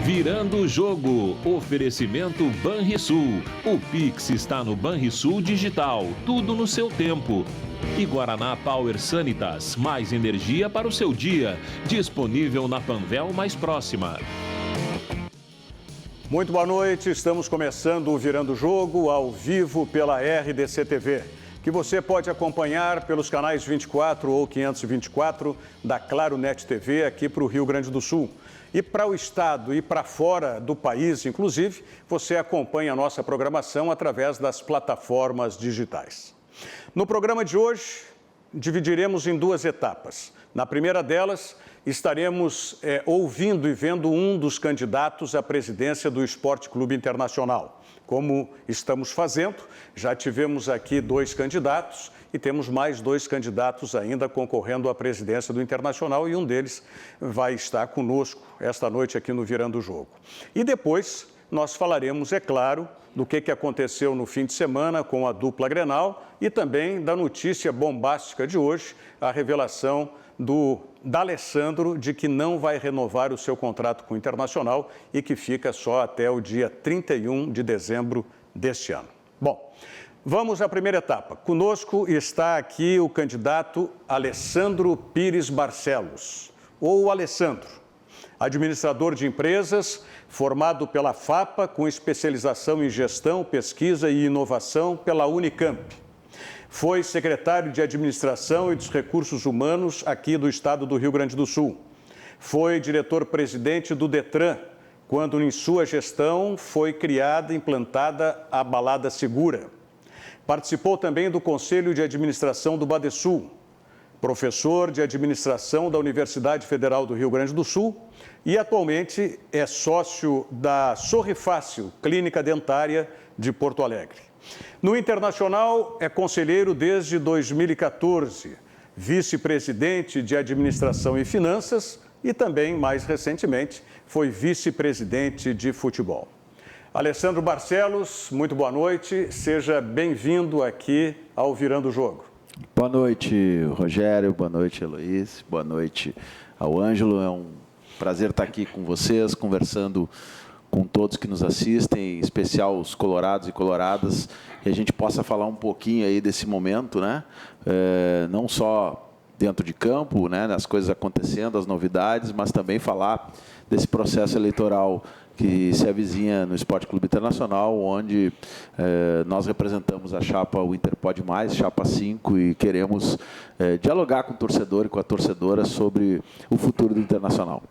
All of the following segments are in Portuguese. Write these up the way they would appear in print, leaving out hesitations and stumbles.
Virando o jogo. Oferecimento Banrisul. O Pix está no Banrisul Digital. Tudo no seu tempo. E Guaraná Power Sanitas. Mais energia para o seu dia. Disponível na Panvel mais próxima. Muito boa noite. Estamos começando o Virando o Jogo ao vivo pela RDC TV, que você pode acompanhar pelos canais 24 ou 524 da Claro Net TV aqui para o Rio Grande do Sul. E para o estado e para fora do país, inclusive, você acompanha a nossa programação através das plataformas digitais. No programa de hoje, dividiremos em duas etapas. Na primeira delas, estaremos ouvindo e vendo um dos candidatos à presidência do Esporte Clube Internacional. Como estamos fazendo, já tivemos aqui 2 candidatos e temos mais 2 candidatos ainda concorrendo à presidência do Internacional e um deles vai estar conosco esta noite aqui no Virando o Jogo. E depois nós falaremos, é claro, do que aconteceu no fim de semana com a dupla Grenal e também da notícia bombástica de hoje, a revelação da Alessandro de que não vai renovar o seu contrato com o Internacional e que fica só até o dia 31 de dezembro deste ano. Bom, vamos à primeira etapa. Conosco está aqui o candidato Alessandro Pires Barcelos, ou Alessandro, administrador de empresas, formado pela FAPA, com especialização em gestão, pesquisa e inovação pela Unicamp. Foi secretário de Administração e dos Recursos Humanos aqui do estado do Rio Grande do Sul. Foi diretor-presidente do Detran, quando em sua gestão foi criada e implantada a Balada Segura. Participou também do Conselho de Administração do Badesul, professor de Administração da Universidade Federal do Rio Grande do Sul e atualmente é sócio da Sorrifácil, Clínica Dentária de Porto Alegre. No Internacional, é conselheiro desde 2014, vice-presidente de Administração e Finanças e também, mais recentemente, foi vice-presidente de futebol. Alessandro Barcelos, muito boa noite, seja bem-vindo aqui ao Virando o Jogo. Boa noite, Rogério, boa noite, Heloísa, boa noite ao Ângelo, é um prazer estar aqui com vocês, conversando com todos que nos assistem, em especial os colorados e coloradas, que a gente possa falar um pouquinho aí desse momento, né? Não só dentro de campo, né, as coisas acontecendo, as novidades, mas também falar desse processo eleitoral que se avizinha no Esporte Clube Internacional, onde nós representamos a chapa O Inter Pode Mais, chapa 5, e queremos dialogar com o torcedor e com a torcedora sobre o futuro do Internacional.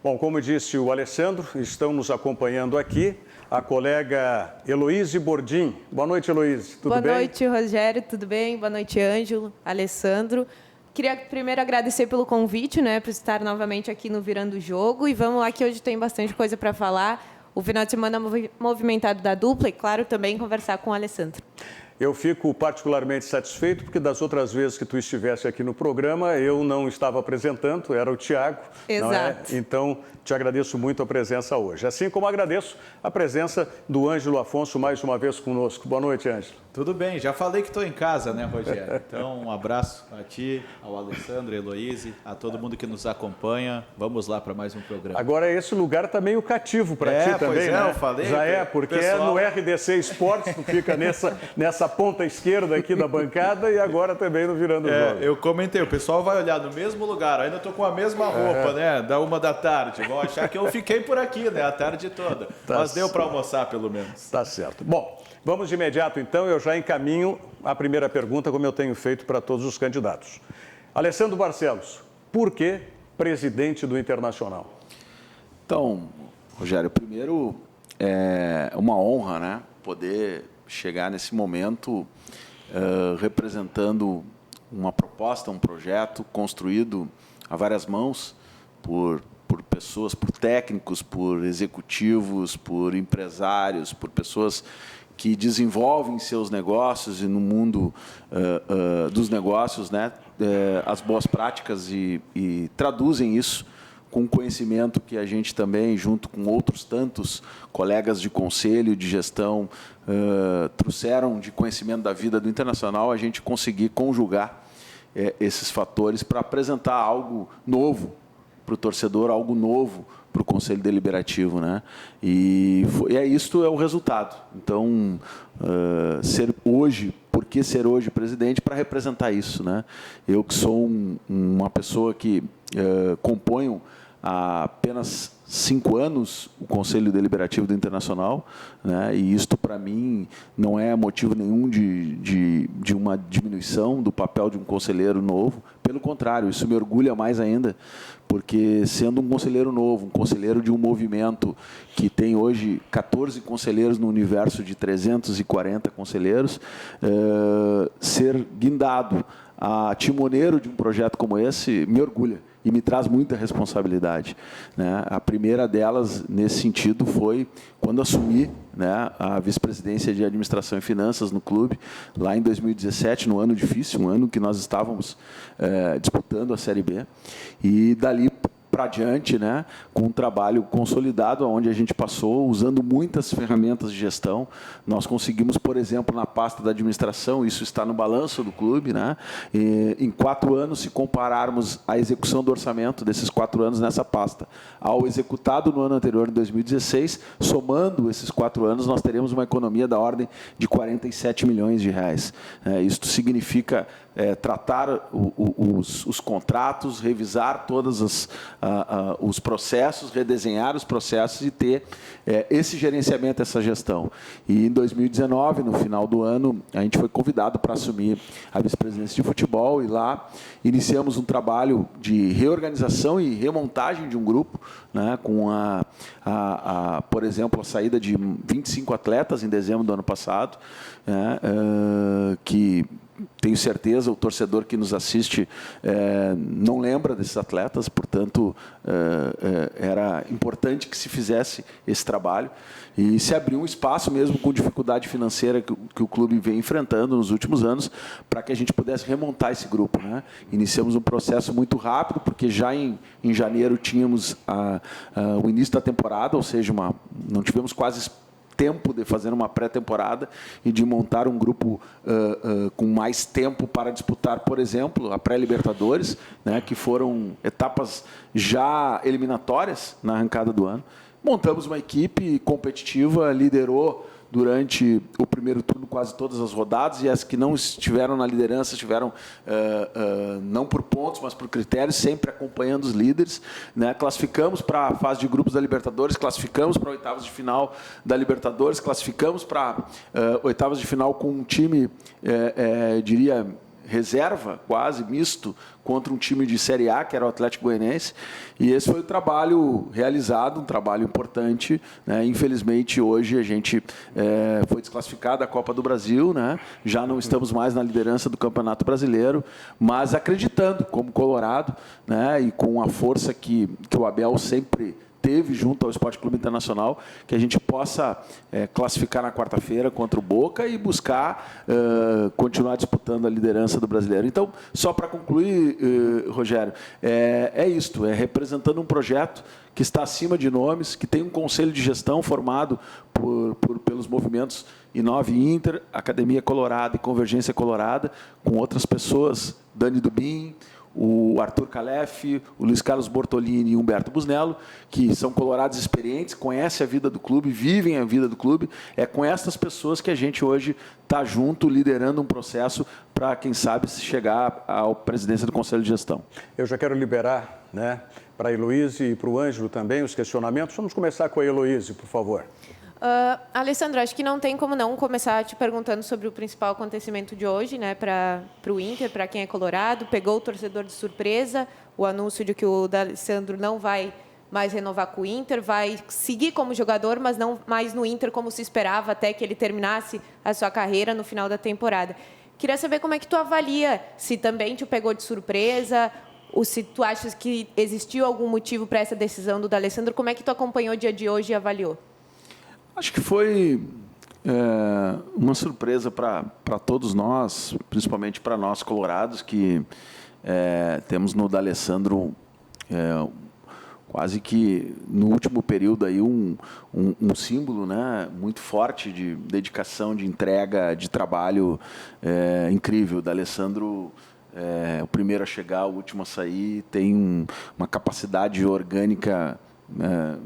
Bom, como disse o Alessandro, estão nos acompanhando aqui a colega Heloísa Bordim. Boa noite, Heloísa. Tudo bem? Boa noite, Rogério. Tudo bem? Boa noite, Ângelo, Alessandro. Queria primeiro agradecer pelo convite, né, por estar novamente aqui no Virando o Jogo. E vamos lá que hoje tem bastante coisa para falar. O final de semana movimentado da dupla e, claro, também conversar com o Alessandro. Eu fico particularmente satisfeito porque das outras vezes que tu estivesse aqui no programa, eu não estava apresentando, era o Thiago. Exato. Não é? Então, te agradeço muito a presença hoje. Assim como agradeço a presença do Ângelo Afonso mais uma vez conosco. Boa noite, Ângelo. Tudo bem, já falei que estou em casa, né, Rogério? Então, um abraço a ti, ao Alessandro, a Heloísa, a todo mundo que nos acompanha. Vamos lá para mais um programa. Agora, esse lugar está meio cativo para ti também, né? Eu falei. Já porque pessoal... é no RDC Esportes, tu fica nessa ponta esquerda aqui da bancada e agora também no Virando o Jogo. Eu comentei, o pessoal vai olhar no mesmo lugar, ainda estou com a mesma roupa, né, da 13h. Vão achar que eu fiquei por aqui, né, a tarde toda. Mas deu para almoçar, pelo menos. Tá certo. Bom, vamos de imediato, então. Eu já encaminho a primeira pergunta, como eu tenho feito para todos os candidatos. Alessandro Barcelos, por que presidente do Internacional? Então, Rogério, primeiro é uma honra, né, poder chegar nesse momento representando uma proposta, um projeto construído a várias mãos por pessoas, por técnicos, por executivos, por empresários, por pessoas que desenvolvem seus negócios e no mundo dos negócios, né, as boas práticas e traduzem isso com conhecimento que a gente também, junto com outros tantos colegas de conselho, de gestão, trouxeram de conhecimento da vida do Internacional, a gente conseguir conjugar esses fatores para apresentar algo novo para o torcedor, algo novo para o Conselho Deliberativo, né? Isto é o resultado. Então, por que ser hoje presidente? Para representar isso, né? Eu que sou uma pessoa que componho há apenas 5 anos o Conselho Deliberativo do Internacional, né? E isto, para mim, não é motivo nenhum de uma diminuição do papel de um conselheiro novo. Pelo contrário, isso me orgulha mais ainda, porque sendo um conselheiro novo, um conselheiro de um movimento que tem hoje 14 conselheiros no universo de 340 conselheiros, ser guindado a timoneiro de um projeto como esse me orgulha e me traz muita responsabilidade, né? A primeira delas, nesse sentido, foi quando assumi, né, a vice-presidência de Administração e Finanças no clube, lá em 2017, num ano difícil, um ano que nós estávamos disputando a Série B, e dali para adiante, né, com um trabalho consolidado, onde a gente passou usando muitas ferramentas de gestão. Nós conseguimos, por exemplo, na pasta da administração, isso está no balanço do clube, né, em 4 anos, se compararmos a execução do orçamento desses 4 anos nessa pasta ao executado no ano anterior, em 2016, somando esses 4 anos, nós teremos uma economia da ordem de 47 milhões de reais. Isto significa tratar os contratos, revisar todos os processos, redesenhar os processos e ter esse gerenciamento, essa gestão. E em 2019, no final do ano, a gente foi convidado para assumir a vice-presidência de futebol e lá iniciamos um trabalho de reorganização e remontagem de um grupo, né, com por exemplo, a saída de 25 atletas em dezembro do ano passado, né, que tenho certeza o torcedor que nos assiste não lembra desses atletas, portanto, era importante que se fizesse esse trabalho e se abriu um espaço mesmo com dificuldade financeira que o clube vem enfrentando nos últimos anos para que a gente pudesse remontar esse grupo, né? Iniciamos um processo muito rápido, porque já em janeiro tínhamos o início da temporada, ou seja, não tivemos quase tempo de fazer uma pré-temporada e de montar um grupo com mais tempo para disputar, por exemplo, a pré-Libertadores, né, que foram etapas já eliminatórias na arrancada do ano. Montamos uma equipe competitiva, liderou durante o primeiro turno quase todas as rodadas, e as que não estiveram na liderança estiveram não por pontos, mas por critérios, sempre acompanhando os líderes, né? Classificamos para a fase de grupos da Libertadores, classificamos para oitavas de final da Libertadores, classificamos para oitavas de final com um time, diria, reserva, quase misto, contra um time de Série A, que era o Atlético Goianiense, e esse foi o trabalho realizado, um trabalho importante, né? Infelizmente, hoje a gente foi desclassificado da Copa do Brasil, né? Já não estamos mais na liderança do Campeonato Brasileiro, mas acreditando, como Colorado, né? E com a força que o Abel sempre teve junto ao Esporte Clube Internacional, que a gente possa classificar na quarta-feira contra o Boca e buscar continuar disputando a liderança do Brasileiro. Então, só para concluir, Rogério, é isto, representando um projeto que está acima de nomes, que tem um conselho de gestão formado pelos movimentos Inove Inter, Academia Colorada e Convergência Colorada, com outras pessoas, Dani Dubin, o Arthur Calef, o Luiz Carlos Bortolini e Humberto Busnello, que são colorados experientes, conhecem a vida do clube, vivem a vida do clube. É com essas pessoas que a gente hoje está junto, liderando um processo para, quem sabe, chegar à presidência do Conselho de Gestão. Eu já quero liberar, né, para a Heloíse e para o Ângelo também os questionamentos. Vamos começar com a Heloíse, por favor. Alessandro, acho que não tem como não começar te perguntando sobre o principal acontecimento de hoje, né, para o Inter, para quem é colorado. Pegou o torcedor de surpresa o anúncio de que o D'Alessandro não vai mais renovar com o Inter, vai seguir como jogador, mas não mais no Inter como se esperava até que ele terminasse a sua carreira no final da temporada. Queria saber como é que tu avalia, se também te pegou de surpresa, ou se tu achas que existiu algum motivo para essa decisão do D'Alessandro. Como é que tu acompanhou o dia de hoje e avaliou? Acho que foi uma surpresa para todos nós, principalmente para nós colorados, que temos no D'Alessandro quase que no último período aí um símbolo, né, muito forte de dedicação, de entrega, de trabalho incrível. O D'Alessandro o primeiro a chegar, o último a sair, tem uma capacidade orgânica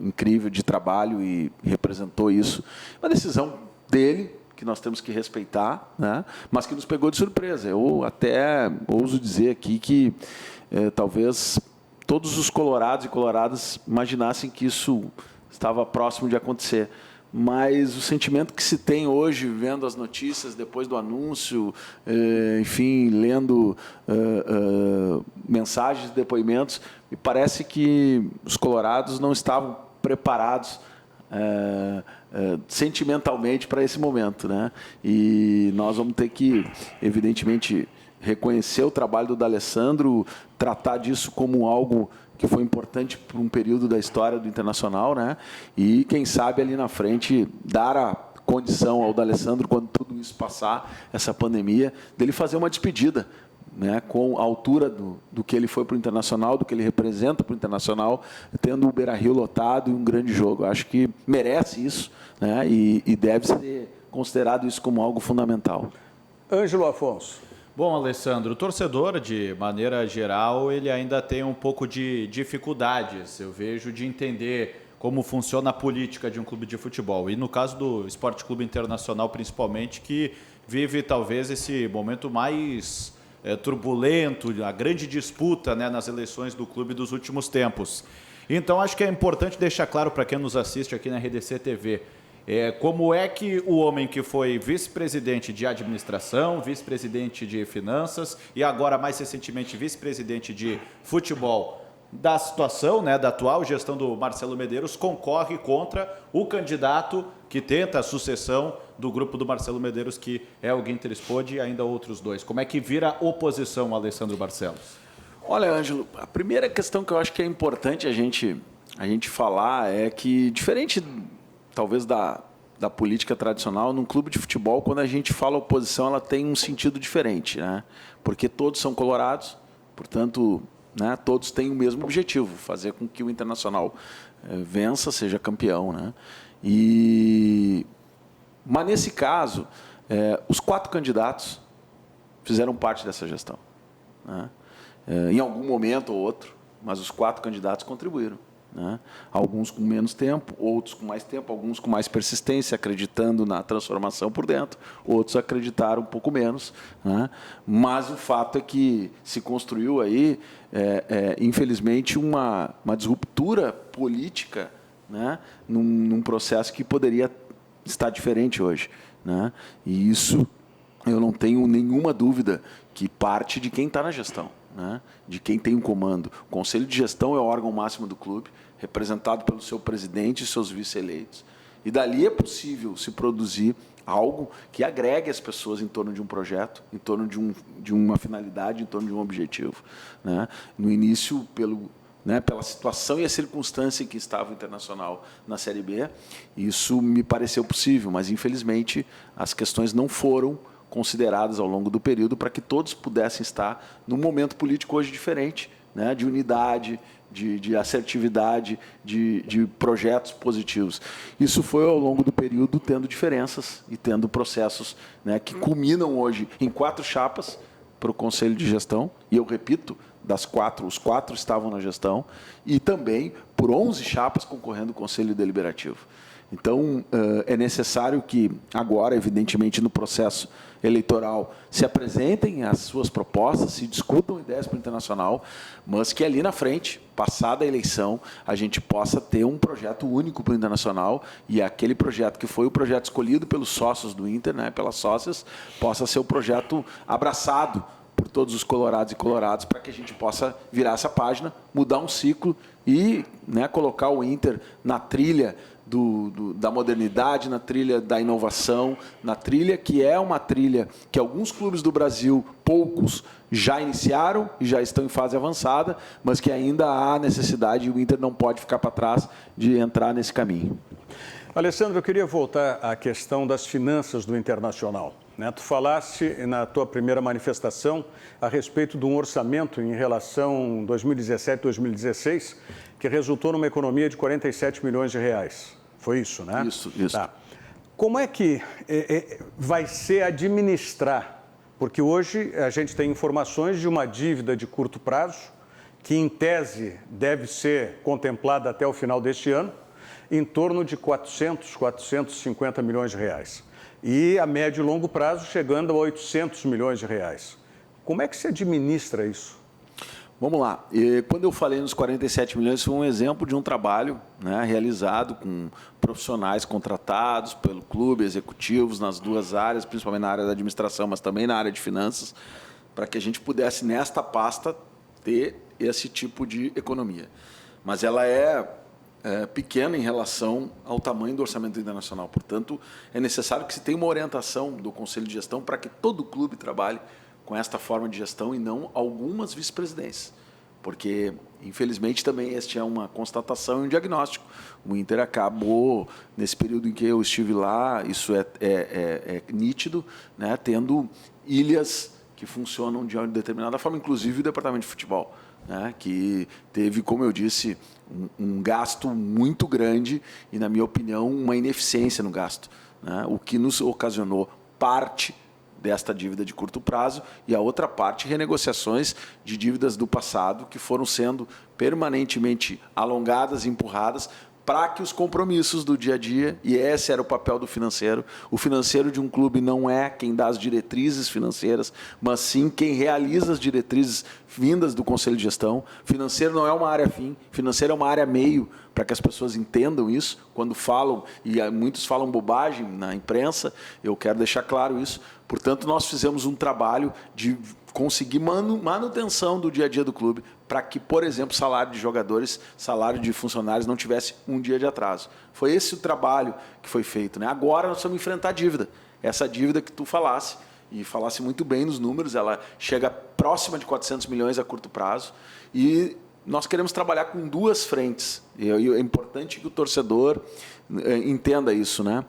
incrível de trabalho e representou isso. Uma decisão dele, que nós temos que respeitar, né? Mas que nos pegou de surpresa. Eu até ouso dizer aqui que talvez todos os colorados e coloradas imaginassem que isso estava próximo de acontecer. Mas o sentimento que se tem hoje, vendo as notícias depois do anúncio, enfim, lendo mensagens, depoimentos, me parece que os colorados não estavam preparados sentimentalmente para esse momento, né? E nós vamos ter que, evidentemente, reconhecer o trabalho do D'Alessandro, tratar disso como algo que foi importante por um período da história do Internacional, né? E, quem sabe, ali na frente, dar a condição ao D'Alessandro, quando tudo isso passar, essa pandemia, dele fazer uma despedida, né? Com a altura do que ele foi para o Internacional, do que ele representa para o Internacional, tendo o Beira-Rio lotado e um grande jogo. Acho que merece isso, né? E deve ser considerado isso como algo fundamental. Ângelo Afonso. Bom, Alessandro, o torcedor, de maneira geral, ele ainda tem um pouco de dificuldades, eu vejo, de entender como funciona a política de um clube de futebol. E no caso do Esporte Clube Internacional, principalmente, que vive talvez esse momento mais turbulento, a grande disputa, né, nas eleições do clube dos últimos tempos. Então, acho que é importante deixar claro para quem nos assiste aqui na RDC TV, como é que o homem que foi vice-presidente de administração, vice-presidente de finanças e agora, mais recentemente, vice-presidente de futebol, da situação, né, da atual gestão do Marcelo Medeiros, concorre contra o candidato que tenta a sucessão do grupo do Marcelo Medeiros, que é o Guinter Spode e ainda outros dois. Como é que vira oposição, Alessandro Barcelos? Olha, Ângelo, a primeira questão que eu acho que é importante a gente falar é que, diferente talvez da política tradicional, num clube de futebol, quando a gente fala oposição, ela tem um sentido diferente, né? Porque todos são colorados, portanto, né, todos têm o mesmo objetivo, fazer com que o Internacional vença, seja campeão, né? Mas nesse caso, os 4 candidatos fizeram parte dessa gestão, né? Em algum momento ou outro, mas os 4 candidatos contribuíram, né? Alguns com menos tempo, outros com mais tempo, alguns com mais persistência, acreditando na transformação por dentro, outros acreditaram um pouco menos, né? Mas o fato é que se construiu aí, infelizmente, uma disruptura política, né? Num processo que poderia estar diferente hoje, né? E isso eu não tenho nenhuma dúvida que parte de quem está na gestão, né? De quem tem o comando. O Conselho de Gestão é o órgão máximo do clube, representado pelo seu presidente e seus vice-eleitos. E dali é possível se produzir algo que agregue as pessoas em torno de um projeto, em torno de uma finalidade, em torno de um objetivo, né? No início, pela situação e a circunstância em que estava o Internacional na Série B, isso me pareceu possível, mas, infelizmente, as questões não foram consideradas ao longo do período para que todos pudessem estar num momento político hoje diferente, né, de unidade, de assertividade, de projetos positivos. Isso foi, ao longo do período, tendo diferenças e tendo processos, né, que culminam hoje em 4 chapas para o Conselho de Gestão, e eu repito, das 4, os 4 estavam na gestão, e também por 11 chapas concorrendo ao Conselho Deliberativo. Então, é necessário que agora, evidentemente, no processo eleitoral, se apresentem as suas propostas, se discutam ideias para o Internacional, mas que ali na frente, passada a eleição, a gente possa ter um projeto único para o Internacional e aquele projeto que foi o projeto escolhido pelos sócios do Inter, né, pelas sócias, possa ser o projeto abraçado por todos os colorados e coloradas, para que a gente possa virar essa página, mudar um ciclo e, né, colocar o Inter na trilha da modernidade, na trilha da inovação, na trilha que é uma trilha que alguns clubes do Brasil, poucos, já iniciaram e já estão em fase avançada, mas que ainda há necessidade e o Inter não pode ficar para trás de entrar nesse caminho. Alessandro, eu queria voltar à questão das finanças do Internacional, né? Tu falaste na tua primeira manifestação a respeito de um orçamento em relação 2017-2016 que resultou numa economia de 47 milhões de reais. Foi isso, né? Isso. Tá. Como é que vai ser administrar Porque hoje a gente tem informações de uma dívida de curto prazo, que em tese deve ser contemplada até o final deste ano, em torno de 450 milhões de reais. E a médio e longo prazo chegando a 800 milhões de reais. Como é que se administra isso? Vamos lá. Quando eu falei nos 47 milhões, foi um exemplo de um trabalho, né, realizado com profissionais contratados pelo clube, executivos nas duas áreas, principalmente na área da administração, mas também na área de finanças, para que a gente pudesse, nesta pasta, ter esse tipo de economia. Mas ela é pequena em relação ao tamanho do orçamento internacional. Portanto, é necessário que se tenha uma orientação do Conselho de Gestão para que todo clube trabalhe com esta forma de gestão e não algumas vice-presidências. Porque, infelizmente, também este é uma constatação e um diagnóstico. O Inter acabou, nesse período em que eu estive lá, isso é nítido, né, tendo ilhas que funcionam de uma determinada forma, inclusive o departamento de futebol, né, que teve, como eu disse, um gasto muito grande e, na minha opinião, uma ineficiência no gasto, né, o que nos ocasionou parte desta dívida de curto prazo e a outra parte, renegociações de dívidas do passado que foram sendo permanentemente alongadas e empurradas para que os compromissos do dia a dia, e esse era o papel do financeiro, o financeiro de um clube não é quem dá as diretrizes financeiras, mas sim quem realiza as diretrizes vindas do Conselho de Gestão. Financeiro não é uma área fim, financeiro é uma área meio, para que as pessoas entendam isso, quando falam, e muitos falam bobagem na imprensa, eu quero deixar claro isso. Portanto, nós fizemos um trabalho de conseguir manutenção do dia a dia do clube, para que, por exemplo, salário de jogadores, salário de funcionários não tivesse um dia de atraso. Foi esse o trabalho que foi feito, né? Agora nós vamos enfrentar a dívida. Essa dívida que tu falasse, e falasse muito bem nos números, ela chega próxima de 400 milhões a curto prazo, e nós queremos trabalhar com duas frentes. E é importante que o torcedor entenda isso, né?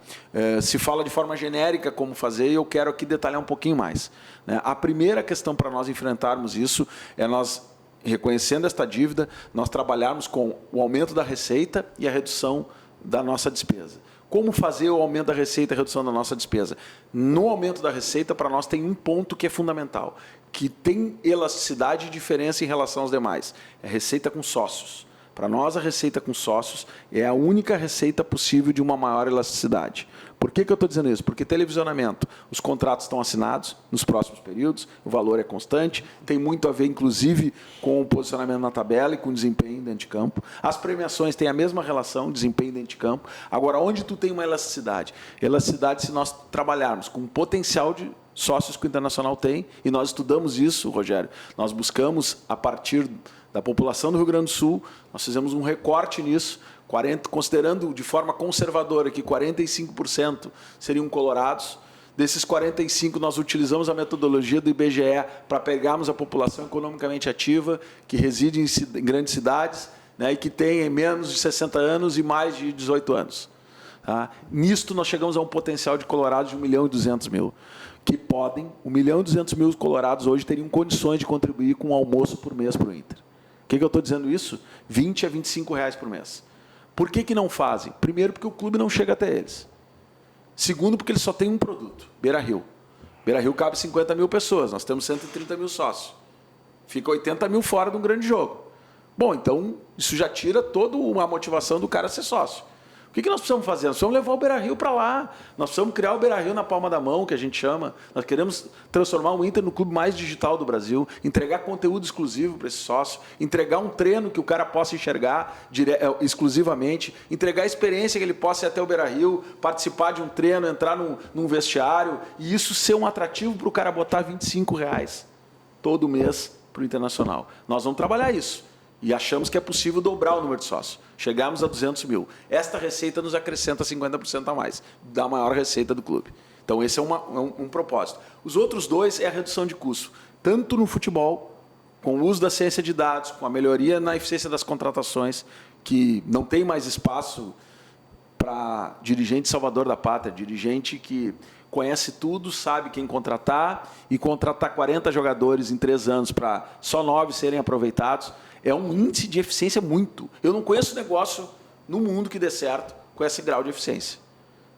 Se fala de forma genérica como fazer, e eu quero aqui detalhar um pouquinho mais, né? A primeira questão para nós enfrentarmos isso é nós, reconhecendo esta dívida, nós trabalharmos com o aumento da receita e a redução da nossa despesa. Como fazer o aumento da receita e a redução da nossa despesa? No aumento da receita, para nós, tem um ponto que é fundamental, que tem elasticidade e diferença em relação aos demais. É a receita com sócios. Para nós, a receita com sócios é a única receita possível de uma maior elasticidade. Por que eu estou dizendo isso? Porque televisionamento, os contratos estão assinados nos próximos períodos, o valor é constante, tem muito a ver, inclusive, com o posicionamento na tabela e com o desempenho dentro de campo. As premiações têm a mesma relação, desempenho dentro de campo. Agora, onde tu tem uma elasticidade? Elasticidade se nós trabalharmos com o potencial de sócios que o Internacional tem, e nós estudamos isso, Rogério. Nós buscamos, a partir da população do Rio Grande do Sul, nós fizemos um recorte nisso, considerando de forma conservadora que 45% seriam colorados. Desses 45%, nós utilizamos a metodologia do IBGE para pegarmos a população economicamente ativa, que reside em grandes cidades, né, e que tem menos de 60 anos e mais de 18 anos. Tá? Nisto, nós chegamos a um potencial de colorados de 1.200.000, que podem, 1.200.000 colorados hoje teriam condições de contribuir com um almoço por mês para o Inter. Por que eu estou dizendo isso? 20 a 25 reais por mês. Por que não fazem? Primeiro, porque o clube não chega até eles. Segundo, porque eles só têm um produto, Beira-Rio. Beira-Rio cabe 50.000 pessoas, nós temos 130.000 sócios. Fica 80.000 fora de um grande jogo. Bom, então, isso já tira toda uma motivação do cara ser sócio. O que nós precisamos fazer? Nós precisamos levar o Beira-Rio para lá. Nós precisamos criar o Beira-Rio na palma da mão, que a gente chama. Nós queremos transformar o Inter no clube mais digital do Brasil, entregar conteúdo exclusivo para esse sócio, entregar um treino que o cara possa enxergar exclusivamente, entregar a experiência que ele possa ir até o Beira-Rio, participar de um treino, entrar num vestiário, e isso ser um atrativo para o cara botar 25 reais todo mês para o Internacional. Nós vamos trabalhar isso. E achamos que é possível dobrar o número de sócios. Chegamos a 200.000. Esta receita nos acrescenta 50% a mais da maior receita do clube. Então, esse é um propósito. Os outros dois é a redução de custo, tanto no futebol, com o uso da ciência de dados, com a melhoria na eficiência das contratações, que não tem mais espaço para dirigente salvador da pátria, dirigente que conhece tudo, sabe quem contratar, e contratar 40 jogadores em 3 anos para só 9 serem aproveitados, é um índice de eficiência muito. Eu não conheço negócio no mundo que dê certo com esse grau de eficiência.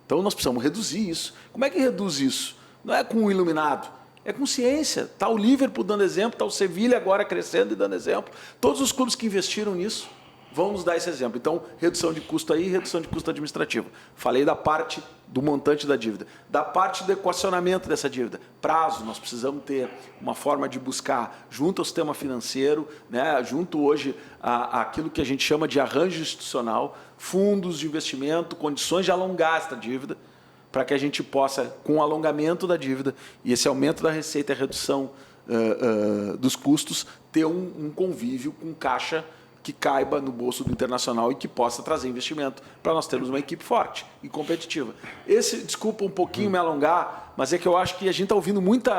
Então, nós precisamos reduzir isso. Como é que reduz isso? Não é com o iluminado, É consciência. Está o Liverpool dando exemplo, está o Sevilha agora crescendo e dando exemplo. Todos os clubes que investiram nisso vão nos dar esse exemplo. Então, redução de custo aí, redução de custo administrativo. Falei da parte do montante da dívida. Da parte do equacionamento dessa dívida. Prazo, nós precisamos ter uma forma de buscar, junto ao sistema financeiro, né, junto hoje àquilo que a gente chama de arranjo institucional, fundos de investimento, condições de alongar essa dívida, para que a gente possa, com o alongamento da dívida e esse aumento da receita e a redução dos custos, ter um convívio com caixa que caiba no bolso do Internacional e que possa trazer investimento para nós termos uma equipe forte e competitiva. Desculpa um pouquinho me alongar, mas é que eu acho que a gente está ouvindo muito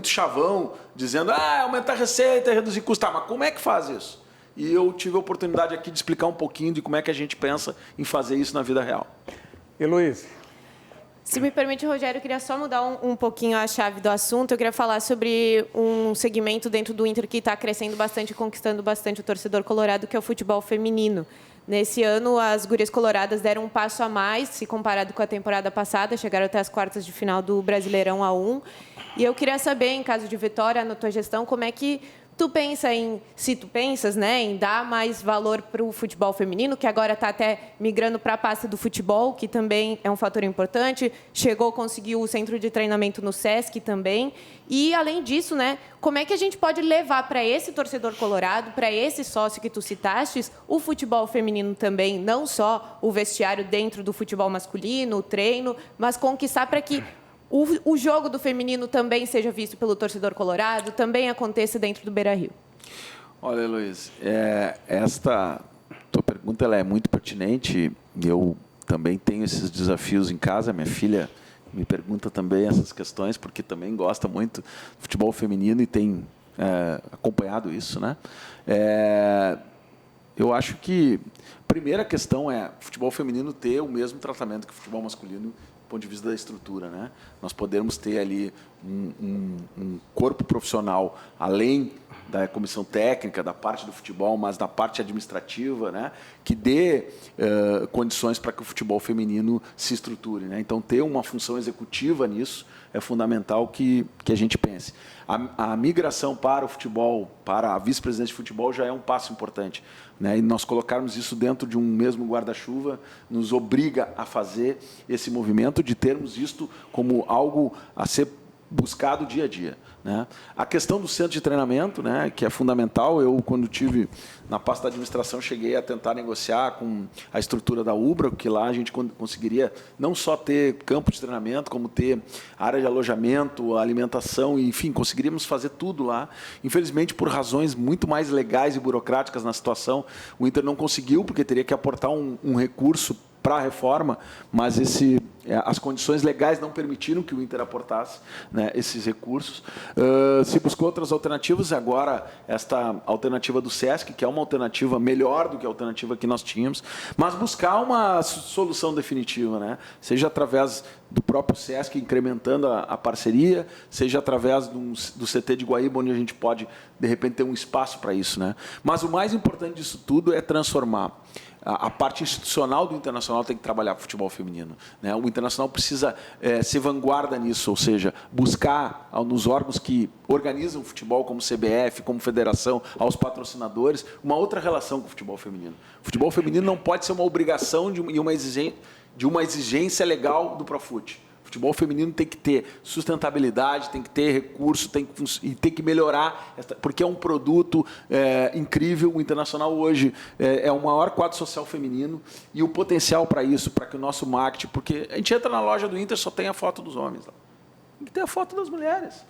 chavão dizendo aumentar a receita, reduzir custos. Tá, mas como é que faz isso? E eu tive a oportunidade aqui de explicar um pouquinho de como é que a gente pensa em fazer isso na vida real. Heloísa. Se me permite, Rogério, eu queria só mudar um pouquinho a chave do assunto. Eu queria falar sobre um segmento dentro do Inter que está crescendo bastante e conquistando bastante o torcedor colorado, que é o futebol feminino. Nesse ano, as gurias coloradas deram um passo a mais, se comparado com a temporada passada, chegaram até as quartas de final do Brasileirão A1. E eu queria saber, em caso de vitória, na tua gestão, como é que se tu pensas, né, em dar mais valor para o futebol feminino, que agora está até migrando para a pasta do futebol, que também é um fator importante, conseguiu o centro de treinamento no SESC também, e além disso, né, como é que a gente pode levar para esse torcedor colorado, para esse sócio que tu citastes, o futebol feminino também, não só o vestiário dentro do futebol masculino, o treino, mas conquistar para que o jogo do feminino também seja visto pelo torcedor colorado, também aconteça dentro do Beira-Rio. Olha, Luiz, esta tua pergunta ela é muito pertinente. Eu também tenho esses desafios em casa. Minha filha me pergunta também essas questões, porque também gosta muito do futebol feminino e tem acompanhado isso, né? Eu acho que a primeira questão é o futebol feminino ter o mesmo tratamento que o futebol masculino, do ponto de vista da estrutura, né? Nós podemos ter ali um corpo profissional, além da comissão técnica, da parte do futebol, mas da parte administrativa, né? Que dê condições para que o futebol feminino se estruture, né? Então, ter uma função executiva nisso é fundamental que a gente pense. A migração para o futebol, para a vice-presidência de futebol, já é um passo importante, né? E nós colocarmos isso dentro de um mesmo guarda-chuva nos obriga a fazer esse movimento de termos isto como algo a ser buscado dia a dia, né? A questão do centro de treinamento, né, que é fundamental. Eu, quando tive na pasta da administração, cheguei a tentar negociar com a estrutura da Ubra, que lá a gente conseguiria não só ter campo de treinamento, como ter área de alojamento, alimentação, enfim, conseguiríamos fazer tudo lá. Infelizmente, por razões muito mais legais e burocráticas na situação, o Inter não conseguiu, porque teria que aportar um recurso para a reforma, mas as condições legais não permitiram que o Inter aportasse, né, esses recursos. Se buscou outras alternativas, agora esta alternativa do SESC, que é uma alternativa melhor do que a alternativa que nós tínhamos, mas buscar uma solução definitiva, né? Seja através do próprio SESC incrementando a parceria, seja através do CT de Guaíba, onde a gente pode, de repente, ter um espaço para isso, né? Mas o mais importante disso tudo é transformar. A parte institucional do Internacional tem que trabalhar para o futebol feminino, né? O Internacional precisa ser vanguarda nisso, ou seja, buscar nos órgãos que organizam o futebol, como CBF, como federação, aos patrocinadores, uma outra relação com o futebol feminino. O futebol feminino não pode ser uma obrigação de uma exigência legal do Profut. O futebol feminino tem que ter sustentabilidade, tem que ter recurso, tem que melhorar, porque é um produto incrível. O Internacional hoje é o maior quadro social feminino e o potencial para isso, para que o nosso marketing... Porque a gente entra na loja do Inter, só tem a foto dos homens lá. Tem que ter a foto das mulheres.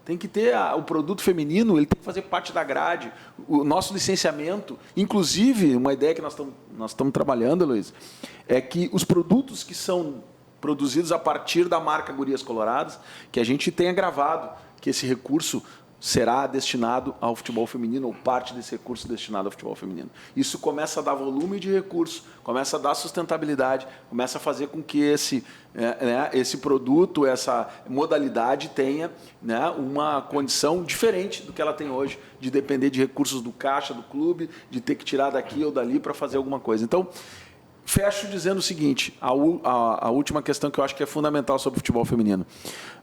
Tem que ter o produto feminino, ele tem que fazer parte da grade. O nosso licenciamento, inclusive, uma ideia que nós estamos trabalhando, Luiz, é que os produtos que são produzidos a partir da marca Gurias Coloradas, que a gente tenha gravado que esse recurso será destinado ao futebol feminino, ou parte desse recurso destinado ao futebol feminino. Isso começa a dar volume de recurso, começa a dar sustentabilidade, começa a fazer com que esse produto, essa modalidade tenha, né, uma condição diferente do que ela tem hoje, de depender de recursos do caixa, do clube, de ter que tirar daqui ou dali para fazer alguma coisa. Então, fecho dizendo o seguinte, a última questão que eu acho que é fundamental sobre o futebol feminino.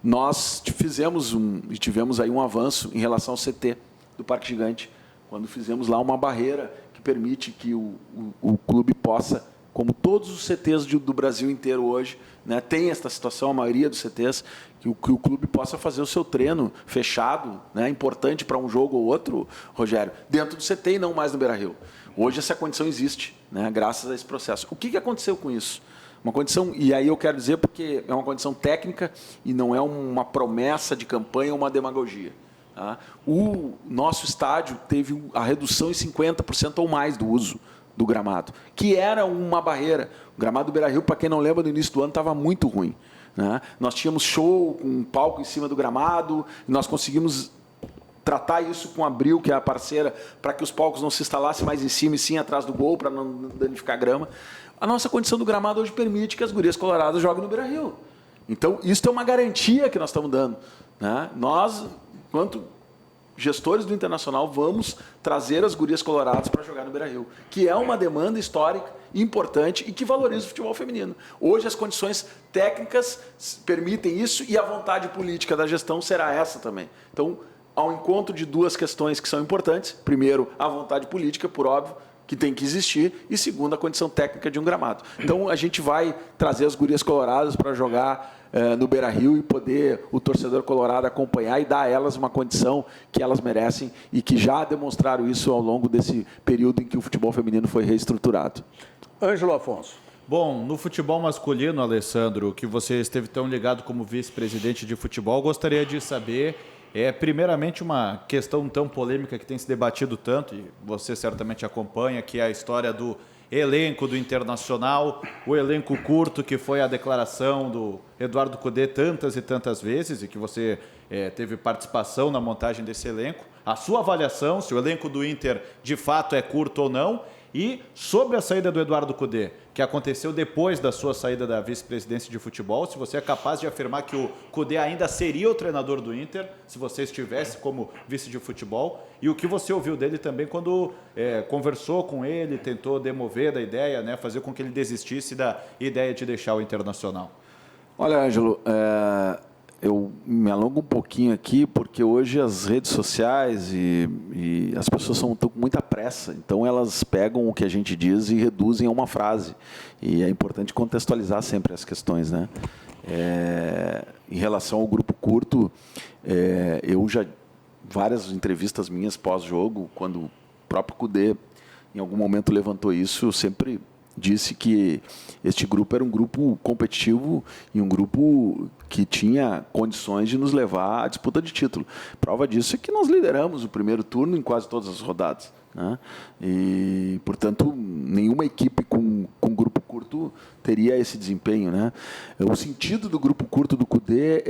Nós tivemos aí um avanço em relação ao CT do Parque Gigante, quando fizemos lá uma barreira que permite que o clube possa, como todos os CTs do Brasil inteiro hoje, né, tem esta situação, a maioria dos CTs, que o clube possa fazer o seu treino fechado, né, importante para um jogo ou outro, Rogério, dentro do CT e não mais no Beira-Rio. Hoje essa condição existe, né, graças a esse processo. O que aconteceu com isso? Uma condição, e aí eu quero dizer porque é uma condição técnica e não é uma promessa de campanha ou uma demagogia. Tá? O nosso estádio teve a redução em 50% ou mais do uso do gramado, que era uma barreira. O gramado do Beira-Rio, para quem não lembra, no início do ano estava muito ruim. Né? Nós tínhamos show com um palco em cima do gramado, e nós conseguimos tratar isso com a Abril, que é a parceira, para que os palcos não se instalassem mais em cima e sim atrás do gol, para não danificar a grama. A nossa condição do gramado hoje permite que as gurias coloradas joguem no Beira-Rio. Então, isso é uma garantia que nós estamos dando. Né? Nós, enquanto gestores do Internacional, vamos trazer as gurias coloradas para jogar no Beira-Rio, que é uma demanda histórica importante e que valoriza o futebol feminino. Hoje as condições técnicas permitem isso e a vontade política da gestão será essa também. Então, ao encontro de duas questões que são importantes. Primeiro, a vontade política, por óbvio, que tem que existir. E segundo, a condição técnica de um gramado. Então, a gente vai trazer as gurias coloradas para jogar no Beira-Rio e poder o torcedor colorado acompanhar e dar a elas uma condição que elas merecem e que já demonstraram isso ao longo desse período em que o futebol feminino foi reestruturado. Ângelo Afonso. Bom, no futebol masculino, Alessandro, que você esteve tão ligado como vice-presidente de futebol, gostaria de saber, primeiramente, uma questão tão polêmica que tem se debatido tanto, e você certamente acompanha, que é a história do elenco do Internacional, o elenco curto, que foi a declaração do Eduardo Cudê tantas e tantas vezes, e que você teve participação na montagem desse elenco. A sua avaliação, se o elenco do Inter de fato é curto ou não, e sobre a saída do Eduardo Cudê, que aconteceu depois da sua saída da vice-presidência de futebol, se você é capaz de afirmar que o Cudê ainda seria o treinador do Inter, se você estivesse como vice de futebol, e o que você ouviu dele também quando conversou com ele, tentou demover da ideia, né, fazer com que ele desistisse da ideia de deixar o Internacional. Olha, Ângelo, eu me alongo um pouquinho aqui, porque hoje as redes sociais e as pessoas estão com muita pressa, então elas pegam o que a gente diz e reduzem a uma frase. E é importante contextualizar sempre as questões, né? Em relação ao grupo curto, eu já, várias entrevistas minhas pós-jogo, quando o próprio Cudê em algum momento levantou isso, eu sempre disse que este grupo era um grupo competitivo e um grupo que tinha condições de nos levar à disputa de título. Prova disso é que nós lideramos o primeiro turno em quase todas as rodadas. Né? E, portanto, nenhuma equipe com grupo curto teria esse desempenho. Né? O sentido do grupo curto do Cudê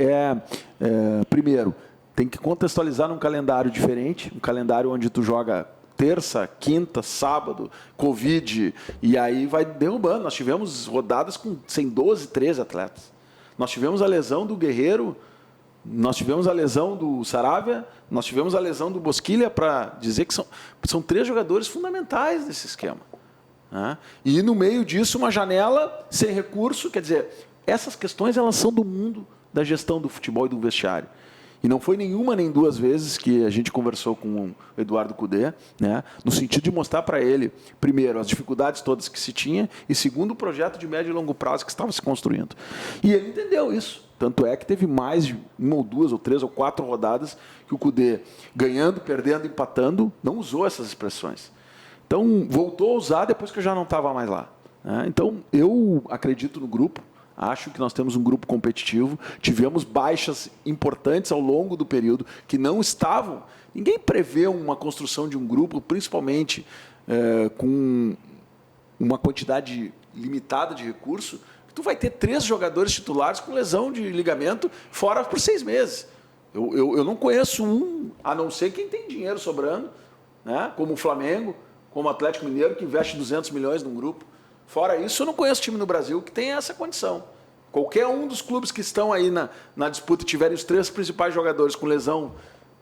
primeiro, tem que contextualizar num calendário diferente, um calendário onde tu joga terça, quinta, sábado, Covid, e aí vai derrubando. Nós tivemos rodadas sem 12, 13 atletas. Nós tivemos a lesão do Guerreiro, nós tivemos a lesão do Saravia, nós tivemos a lesão do Bosquilha, para dizer que são 3 jogadores fundamentais desse esquema. Né? E no meio disso, uma janela sem recurso, quer dizer, essas questões elas são do mundo da gestão do futebol e do vestiário. E não foi nenhuma nem duas vezes que a gente conversou com o Eduardo Cudê, né, no sentido de mostrar para ele, primeiro, as dificuldades todas que se tinha, e segundo, o projeto de médio e longo prazo que estava se construindo. E ele entendeu isso. Tanto é que teve mais de 1 ou 2 ou 3 ou 4 rodadas que o Cudê, ganhando, perdendo, empatando, não usou essas expressões. Então, voltou a usar depois que eu já não estava mais lá. Né? Então, eu acredito no grupo. Acho que nós temos um grupo competitivo, tivemos baixas importantes ao longo do período que não estavam. Ninguém prevê uma construção de um grupo, principalmente com uma quantidade limitada de recurso. Tu vai ter 3 jogadores titulares com lesão de ligamento fora por 6 meses. Eu não conheço um, a não ser quem tem dinheiro sobrando, né? Como o Flamengo, como o Atlético Mineiro, que investe 200 milhões num grupo. Fora isso, eu não conheço time no Brasil que tem essa condição. Qualquer um dos clubes que estão aí na disputa e tiverem os 3 principais jogadores com lesão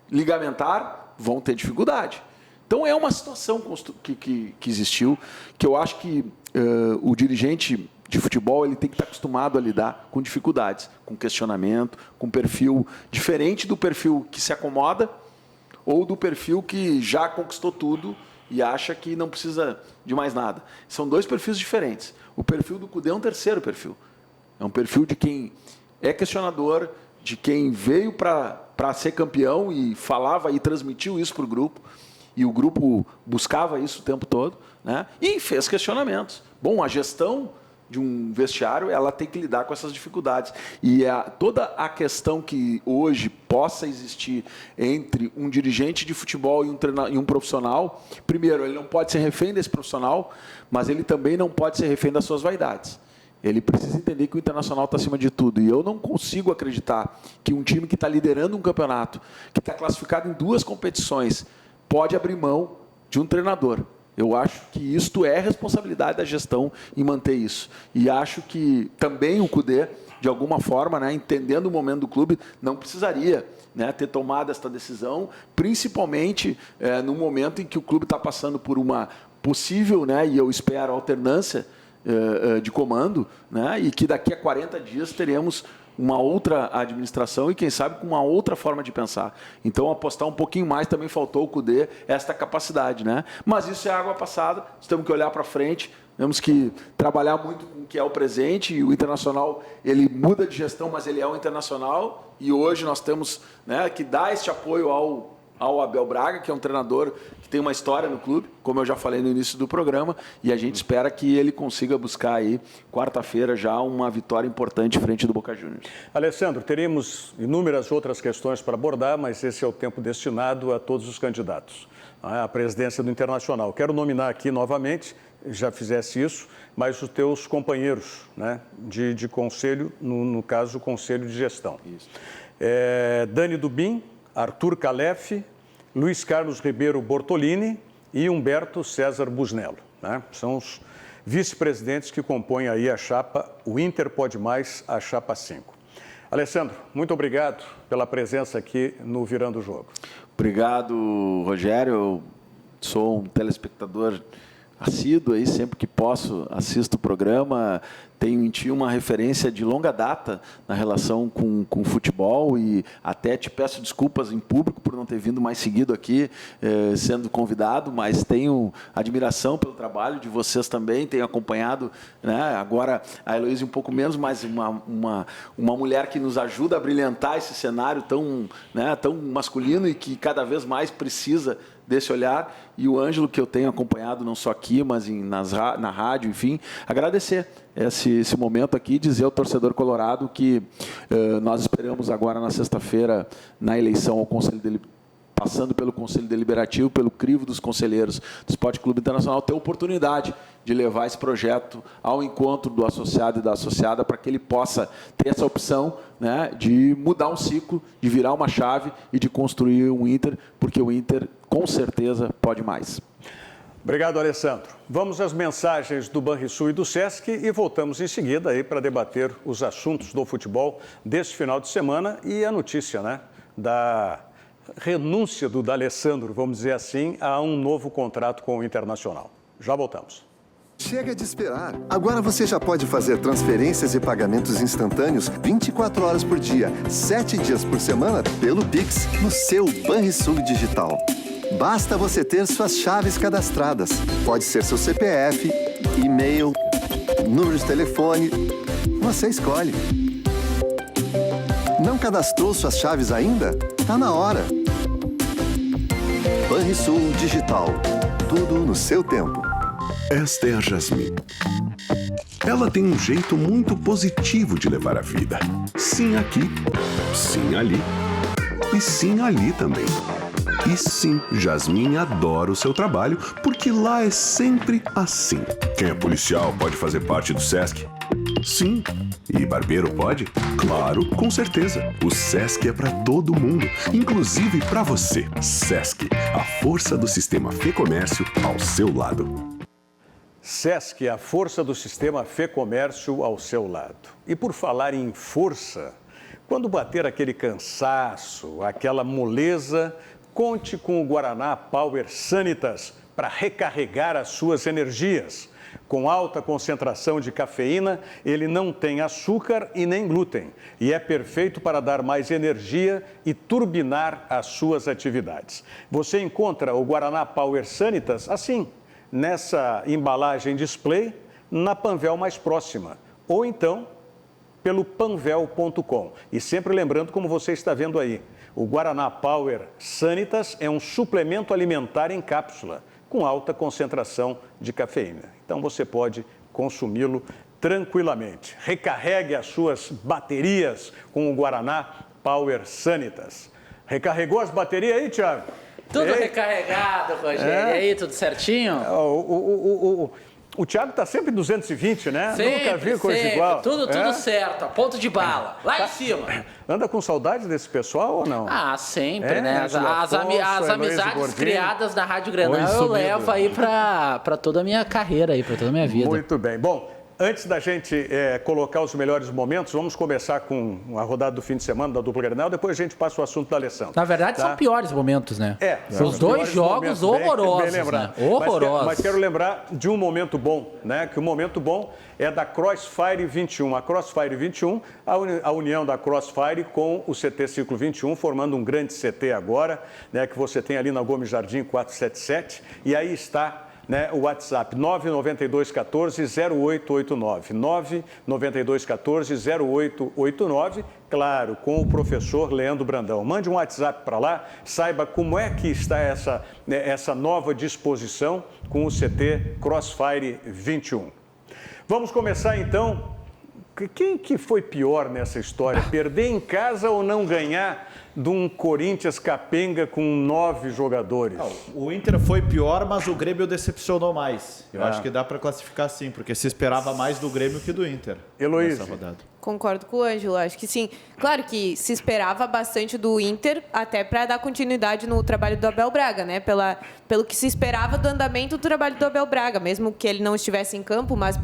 ligamentar, vão ter dificuldade. Então é uma situação que existiu, que eu acho que o dirigente de futebol ele tem que estar acostumado a lidar com dificuldades, com questionamento, com perfil diferente do perfil que se acomoda ou do perfil que já conquistou tudo e acha que não precisa de mais nada. São dois perfis diferentes. O perfil do Cudê é um terceiro perfil. É um perfil de quem é questionador, de quem veio para ser campeão e falava e transmitiu isso para o grupo, e o grupo buscava isso o tempo todo, né? E fez questionamentos. Bom, a gestão de um vestiário, ela tem que lidar com essas dificuldades. E toda a questão que hoje possa existir entre um dirigente de futebol e um profissional, primeiro, ele não pode ser refém desse profissional, mas ele também não pode ser refém das suas vaidades. Ele precisa entender que o Internacional está acima de tudo. E eu não consigo acreditar que um time que está liderando um campeonato, que está classificado em 2 competições, pode abrir mão de um treinador. Eu acho que isto é responsabilidade da gestão em manter isso. E acho que também o Cudê, de alguma forma, né, entendendo o momento do clube, não precisaria, né, ter tomado esta decisão, principalmente no momento em que o clube está passando por uma possível, né, e eu espero, alternância de comando, né, e que daqui a 40 dias teremos uma outra administração e, quem sabe, com uma outra forma de pensar. Então, apostar um pouquinho mais também faltou ao Cudê esta capacidade, né? Mas isso é água passada, nós temos que olhar para frente, temos que trabalhar muito com o que é o presente, e o Internacional, ele muda de gestão, mas ele é um Internacional, e hoje nós temos, né, que dar este apoio ao Abel Braga, que é um treinador que tem uma história no clube, como eu já falei no início do programa, e a gente espera que ele consiga buscar aí, quarta-feira, já uma vitória importante frente do Boca Juniors. Alessandro, teríamos inúmeras outras questões para abordar, mas esse é o tempo destinado a todos os candidatos à presidência do Internacional. Quero nominar aqui novamente, já fizesse isso, mas os teus companheiros, né, de conselho, no caso, o Conselho de Gestão. Isso. Dani Dubin, Arthur Calef, Luiz Carlos Ribeiro Bortolini e Humberto César Busnello, né? São os vice-presidentes que compõem aí a chapa O Inter Pode Mais, a chapa 5. Alessandro, muito obrigado pela presença aqui no Virando o Jogo. Obrigado, Rogério. Eu sou um telespectador assíduo aí, sempre que posso assisto o programa, tenho em ti uma referência de longa data na relação com o futebol e até te peço desculpas em público por não ter vindo mais seguido aqui, sendo convidado, mas tenho admiração pelo trabalho de vocês também, tenho acompanhado, né, agora a Heloísa um pouco menos, mas uma mulher que nos ajuda a brilhantar esse cenário tão, né, tão masculino e que cada vez mais precisa desse olhar, e o Ângelo, que eu tenho acompanhado não só aqui, mas na rádio, enfim, agradecer esse momento aqui, dizer ao torcedor colorado que nós esperamos agora na sexta-feira, na eleição ao Conselho passando pelo Conselho Deliberativo, pelo crivo dos conselheiros do Esporte Clube Internacional, ter a oportunidade de levar esse projeto ao encontro do associado e da associada para que ele possa ter essa opção, né, de mudar um ciclo, de virar uma chave e de construir um Inter, porque o Inter, com certeza, pode mais. Obrigado, Alessandro. Vamos às mensagens do Banrisul e do Sesc e voltamos em seguida aí para debater os assuntos do futebol deste final de semana e a notícia, né, da renúncia do D'Alessandro, vamos dizer assim, a um novo contrato com o Internacional. Já voltamos. Chega de esperar. Agora você já pode fazer transferências e pagamentos instantâneos 24 horas por dia, 7 dias por semana, pelo Pix, no seu Banrisul Digital. Basta você ter suas chaves cadastradas. Pode ser seu CPF, e-mail, número de telefone. Você escolhe. Não cadastrou suas chaves ainda? Tá na hora. Banrisul Digital. Tudo no seu tempo. Esta é a Jasmine. Ela tem um jeito muito positivo de levar a vida. Sim aqui, sim ali e sim ali também. E sim, Jasmine adora o seu trabalho porque lá é sempre assim. Quem é policial pode fazer parte do Sesc? Sim. E barbeiro pode? Claro, com certeza. O Sesc é para todo mundo, inclusive para você. Sesc, a força do sistema Fê Comércio ao seu lado. Sesc, a força do sistema Fê Comércio ao seu lado. E por falar em força, quando bater aquele cansaço, aquela moleza, conte com o Guaraná Power Sanitas para recarregar as suas energias. Com alta concentração de cafeína, ele não tem açúcar e nem glúten e é perfeito para dar mais energia e turbinar as suas atividades. Você encontra o Guaraná Power Sanitas assim, nessa embalagem display, na Panvel mais próxima, ou então pelo panvel.com. E sempre lembrando, como você está vendo aí, o Guaraná Power Sanitas é um suplemento alimentar em cápsula, com alta concentração de cafeína. Então você pode consumi-lo tranquilamente. Recarregue as suas baterias com o Guaraná Power Sanitas. Recarregou as baterias aí, Thiago? Tudo recarregado, Rogério. E aí, tudo certinho? O Thiago está sempre 220, né? Sempre, Nunca vi coisa sempre. igual. Tudo certo, a ponto de bala. Lá em cima. Anda com saudade desse pessoal ou não? Ah, sempre, né? As Afonso, amizades Gordinho. criadas na Rádio Grenal eu levo aí para toda a minha carreira, aí, para toda a minha vida. Muito bem. Bom, antes da gente colocar os melhores momentos, vamos começar com a rodada do fim de semana da dupla Grenal, depois a gente passa o assunto da Alessandra. Na verdade, tá? são piores momentos, né? São os dois jogos horrorosos, né? Horrorosos. Mas quero lembrar de um momento bom, né? Que o momento bom é da Crossfire 21. A Crossfire 21, a união da Crossfire com o CT Ciclo 21, formando um grande CT agora, né? Que você tem ali na Gomes Jardim 477. E aí está, né, o WhatsApp 99214-0889, 99214-0889, claro, com o professor Leandro Brandão. Mande um WhatsApp para lá, saiba como é que está essa nova disposição com o CT Crossfire 21. Vamos começar então. Quem que foi pior nessa história? Perder em casa ou não ganhar de um Corinthians capenga com 9 jogadores? Não, o Inter foi pior, mas o Grêmio decepcionou mais. Eu acho que dá para classificar assim, porque se esperava mais do Grêmio que do Inter. Heloísa. Nessa rodada. Concordo com o Ângelo, acho que sim. Claro que se esperava bastante do Inter, até para dar continuidade no trabalho do Abel Braga, né? Pelo que se esperava do andamento do trabalho do Abel Braga, mesmo que ele não estivesse em campo, mas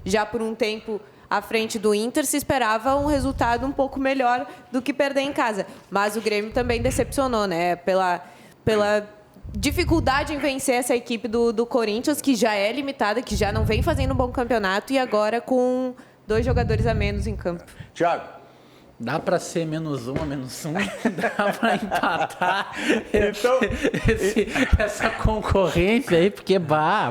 já por um tempo à frente do Inter, se esperava um resultado um pouco melhor do que perder em casa. Mas o Grêmio também decepcionou, né? Pela dificuldade em vencer essa equipe do Corinthians, que já é limitada, que já não vem fazendo um bom campeonato e agora com 2 jogadores a menos em campo. Thiago. Dá para ser -1 ou -1, dá para empatar Então, essa concorrência aí, porque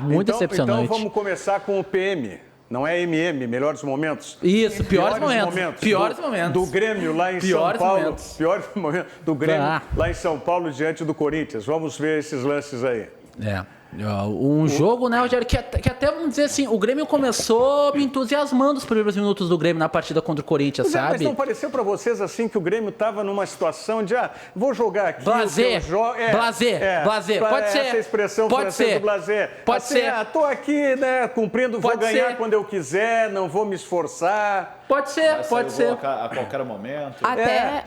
muito decepcionante. Então vamos começar com o PM. Não é MM, melhores momentos. Isso, piores momentos. Piores momentos. Do Grêmio lá em piores São Paulo. Momentos. Piores momentos do Grêmio lá em São Paulo diante do Corinthians. Vamos ver esses lances aí. Um jogo, né, Rogério, que até, vamos dizer assim, o Grêmio começou me entusiasmando os primeiros minutos do Grêmio na partida contra o Corinthians, sabe? Mas não pareceu para vocês assim que o Grêmio estava numa situação de, vou jogar aqui... Blazer, pode ser. Essa expressão francesa do blazer. Pode ser. Estou aqui, né, cumprindo, vou ganhar quando eu quiser, não vou me esforçar. Pode ser. A qualquer momento.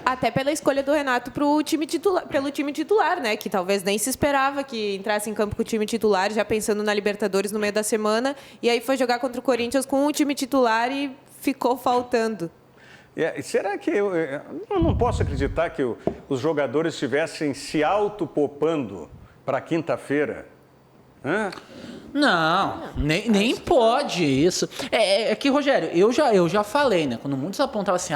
Até pela escolha do Renato pelo time titular, né? Que talvez nem se esperava que entrasse em campo com o time titular, já pensando na Libertadores no meio da semana. E aí foi jogar contra o Corinthians com o time titular e ficou faltando. Será que eu não posso acreditar que os jogadores estivessem se autopopando para quinta-feira? Não, nem pode isso. É que, Rogério, eu já falei, né? Quando muitos apontavam assim,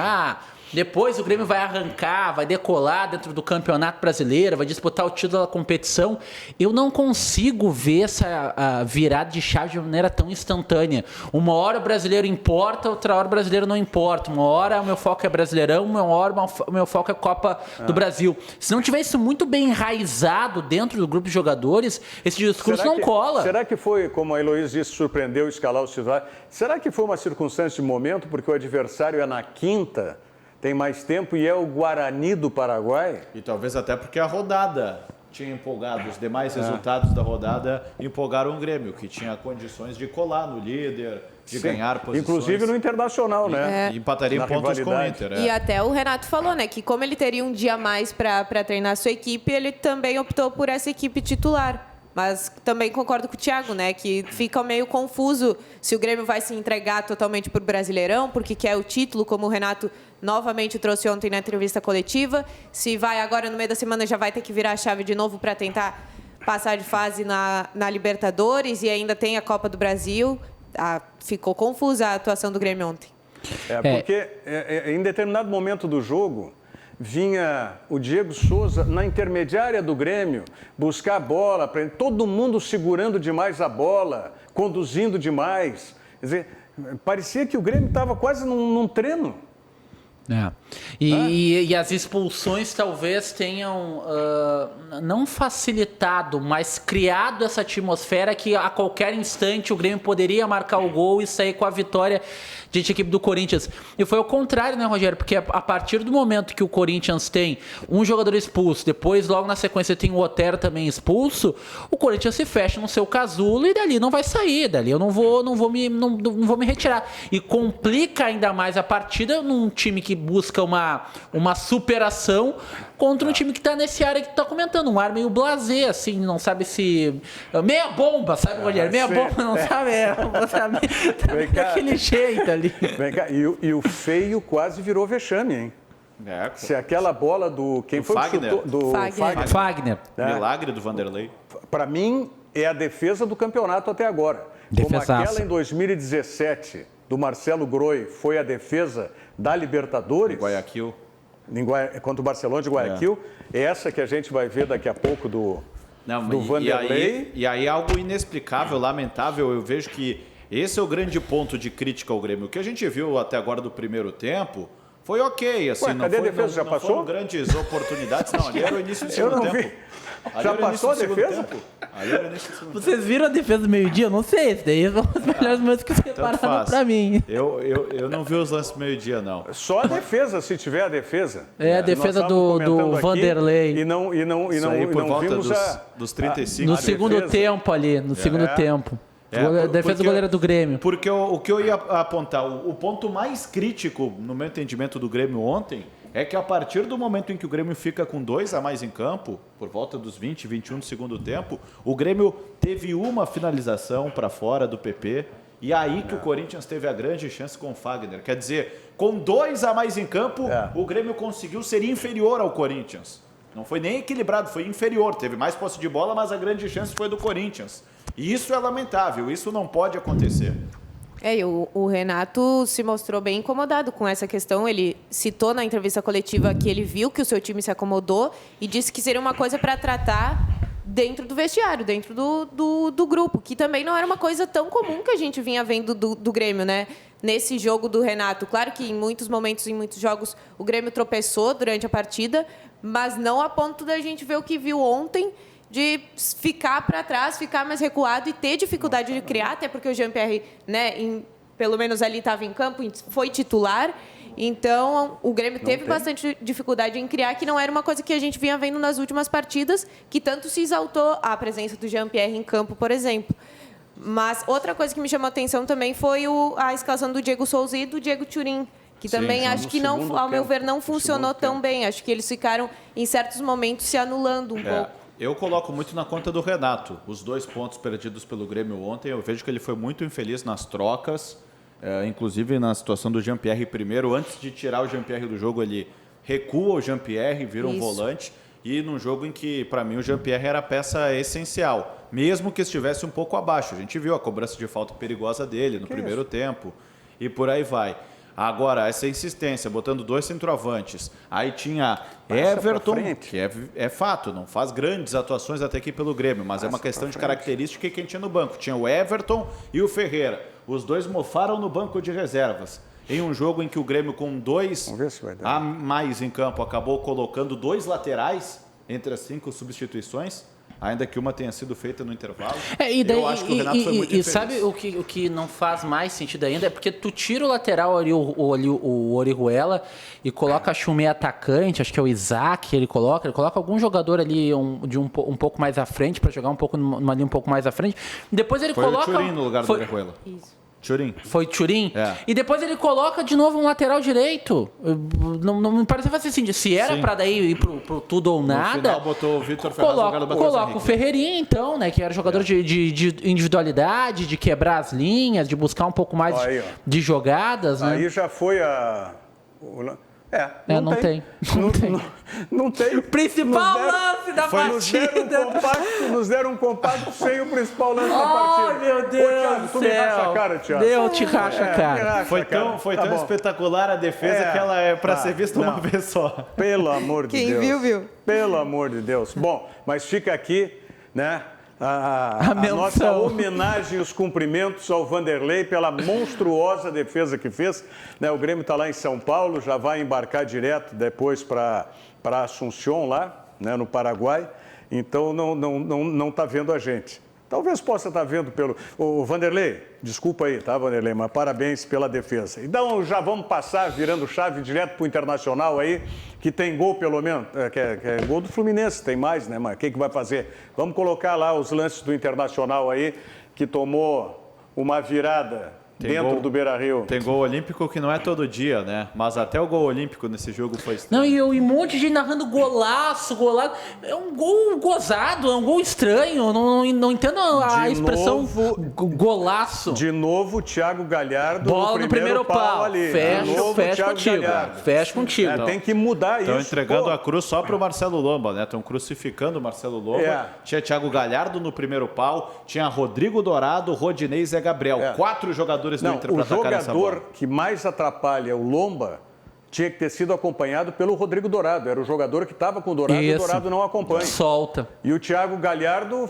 depois o Grêmio vai arrancar, vai decolar dentro do Campeonato Brasileiro, vai disputar o título da competição. Eu não consigo ver essa virada de chave de maneira tão instantânea. Uma hora o brasileiro importa, outra hora o brasileiro não importa. Uma hora o meu foco é Brasileirão, uma hora o meu foco é Copa do Brasil. Se não tiver isso muito bem enraizado dentro do grupo de jogadores, esse discurso não cola. Será que foi, como a Heloísa disse, surpreendeu escalar o titular? Será que foi uma circunstância de momento, porque o adversário é na quinta? Tem mais tempo e é o Guarani do Paraguai? E talvez até porque a rodada tinha empolgado, os demais resultados da rodada empolgaram o Grêmio, que tinha condições de colar no líder, de ganhar posições. Inclusive no Internacional, né? E empataria em pontos com o Inter. E até o Renato falou, né, que como ele teria um dia a mais para treinar a sua equipe, ele também optou por essa equipe titular. Mas também concordo com o Thiago, né? Que fica meio confuso se o Grêmio vai se entregar totalmente para o Brasileirão, porque quer o título, como o Renato novamente trouxe ontem na entrevista coletiva. Se vai agora no meio da semana, já vai ter que virar a chave de novo para tentar passar de fase na Libertadores, e ainda tem a Copa do Brasil. Ficou confusa a atuação do Grêmio ontem. Porque em determinado momento do jogo, vinha o Diego Souza na intermediária do Grêmio buscar a bola, todo mundo segurando demais a bola, conduzindo demais. Quer dizer, parecia que o Grêmio estava quase num treino. E as expulsões talvez tenham não facilitado, mas criado essa atmosfera que a qualquer instante o Grêmio poderia marcar o gol e sair com a vitória diante da equipe do Corinthians. E foi o contrário, né, Rogério? Porque a partir do momento que o Corinthians tem um jogador expulso, depois logo na sequência tem o Otero também expulso, o Corinthians se fecha no seu casulo e dali não vai sair, dali eu não vou me retirar. E complica ainda mais a partida num time que busca uma superação contra um time que está nesse área que tu tá comentando, um ar meio blasé, assim, não sabe se... Meia bomba, sabe, Rogério? Meia bomba, não sabe? Sabe daquele jeito ali. Vem cá, e o feio quase virou vexame, hein? Se aquela bola do... Quem foi Fagner. que chutou? Do Fagner. Milagre do Vanderlei. Para mim, é a defesa do campeonato até agora. Defesaça. Como aquela em 2017 do Marcelo Groi foi a defesa da Libertadores. Guayaquil. Contra o Barcelona de Guayaquil. Essa que a gente vai ver daqui a pouco do Vanderlei. E aí algo inexplicável, lamentável, eu vejo que esse é o grande ponto de crítica ao Grêmio. O que a gente viu até agora do primeiro tempo foi ok, assim, cadê a defesa? Já passou? Foram grandes oportunidades. Não, ali era o início do segundo tempo. Vi. Já passou a defesa? Ali era o início do segundo tempo. Vocês viram a defesa do meio-dia? Não sei, esse daí são os melhores momentos que separaram pra mim. Eu não vi os lances do meio-dia, não. Só a defesa, se tiver a defesa. A defesa do Vanderlei. E não por volta vimos dos 35. No segundo tempo ali, no segundo tempo. Defesa do goleiro do Grêmio. Porque o que eu ia apontar, o ponto mais crítico, no meu entendimento, do Grêmio ontem, é que a partir do momento em que o Grêmio fica com 2 a mais em campo, por volta dos 20, 21 do segundo tempo, o Grêmio teve uma finalização para fora do PP, e aí que o Corinthians teve a grande chance com o Fagner. Quer dizer, com 2 a mais em campo, o Grêmio conseguiu ser inferior ao Corinthians. Não foi nem equilibrado, foi inferior. Teve mais posse de bola, mas a grande chance foi do Corinthians. E isso é lamentável, isso não pode acontecer. O Renato se mostrou bem incomodado com essa questão. Ele citou na entrevista coletiva que ele viu que o seu time se acomodou e disse que seria uma coisa para tratar dentro do vestiário, dentro do grupo, que também não era uma coisa tão comum que a gente vinha vendo do Grêmio, né? Nesse jogo do Renato. Claro que em muitos momentos, em muitos jogos, o Grêmio tropeçou durante a partida, mas não a ponto da gente ver o que viu ontem, de ficar para trás, ficar mais recuado e ter dificuldade de criar, até porque o Jean-Pierre, né, pelo menos ali estava em campo, foi titular. Então, o Grêmio teve bastante dificuldade em criar, que não era uma coisa que a gente vinha vendo nas últimas partidas, que tanto se exaltou a presença do Jean-Pierre em campo, por exemplo. Mas outra coisa que me chamou a atenção também foi a escalação do Diego Souza e do Diego Thurin, que também acho que, não, ao meu ver, não funcionou tão bem. Acho que eles ficaram, em certos momentos, se anulando um pouco. Eu coloco muito na conta do Renato. Os 2 pontos perdidos pelo Grêmio ontem, eu vejo que ele foi muito infeliz nas trocas, inclusive na situação do Jean-Pierre primeiro. Antes de tirar o Jean-Pierre do jogo, ele recua o Jean-Pierre, vira um volante. E num jogo em que, para mim, o Jean-Pierre era a peça essencial, mesmo que estivesse um pouco abaixo. A gente viu a cobrança de falta perigosa dele no primeiro tempo e por aí vai. Agora, essa insistência, botando 2 centroavantes. Aí tinha Everton, que é fato, não faz grandes atuações até aqui pelo Grêmio, mas é uma questão de característica que quem tinha no banco. Tinha o Everton e o Ferreira. Os 2 mofaram no banco de reservas. Em um jogo em que o Grêmio, com 2 a mais em campo, acabou colocando 2 laterais entre as 5 substituições, ainda que uma tenha sido feita no intervalo. Eu acho que o Renato foi muito infeliz. E sabe o que não faz mais sentido ainda? É porque tu tira o lateral ali, o Orihuela, e coloca, acho, um meio atacante, acho que é o Isaac, ele coloca algum jogador ali um pouco mais à frente, para jogar ali um pouco mais à frente. Depois ele foi coloca... o Thurin no lugar do Orihuela. Isso. Thurin. Foi Thurin? É. E depois ele coloca de novo um lateral direito. Não me parece fazer sentido. Se era Sim. pra daí ir pro tudo ou nada... No final botou o Vitor Ferraz no lugar do Matheus Coloca o Henrique. Ferreirinha, então, né? Que era jogador de individualidade, de quebrar as linhas, de buscar um pouco mais Aí, ó. de jogadas, né? Aí já foi a... Não tem. Não tem. O principal lance da partida. Nos deram um compacto sem o principal lance da Oh, partida. meu Deus Thiago, tu do me racha céu. a cara, Thiago. Eu te racho a cara. Foi tão espetacular a defesa que ela é para ser vista uma vez só. Pelo amor de Deus. Quem viu, viu. Pelo amor de Deus. Bom, mas fica aqui, né? A menção. nossa homenagem e os cumprimentos ao Vanderlei pela monstruosa defesa que fez. Né, o Grêmio está lá em São Paulo, já vai embarcar direto depois para Assunção, lá, né, no Paraguai. Então não está vendo a gente. Talvez possa estar vendo pelo... O Vanderlei, desculpa aí, tá, Vanderlei? Mas parabéns pela defesa. Então já vamos passar, virando chave, direto para o Internacional aí, que tem gol pelo menos, que é gol do Fluminense, tem mais, né? Mas quem que vai fazer? Vamos colocar lá os lances do Internacional aí, que tomou uma virada dentro do Beira-Rio. Tem gol olímpico que não é todo dia, né? Mas até o gol olímpico nesse jogo foi estranho. Não, e um monte de gente narrando golaço. É um gol gozado, é um gol estranho. Não entendo a expressão golaço. De novo, o Thiago Galhardo Bola no primeiro pau. ali. Fecha contigo. Fecha contigo. Tem que mudar Estão isso. entregando a cruz só para o Marcelo Lomba, né? Estão crucificando o Marcelo Lomba. Tinha Thiago Galhardo no primeiro pau, tinha Rodrigo Dourado, Rodinei e Zé Gabriel. 4 jogadores do Inter para atacar essa bola. O jogador que mais atrapalha o Lomba tinha que ter sido acompanhado pelo Rodrigo Dourado. Era o jogador que estava com o Dourado e o Dourado não acompanha. Solta. E o Thiago Galhardo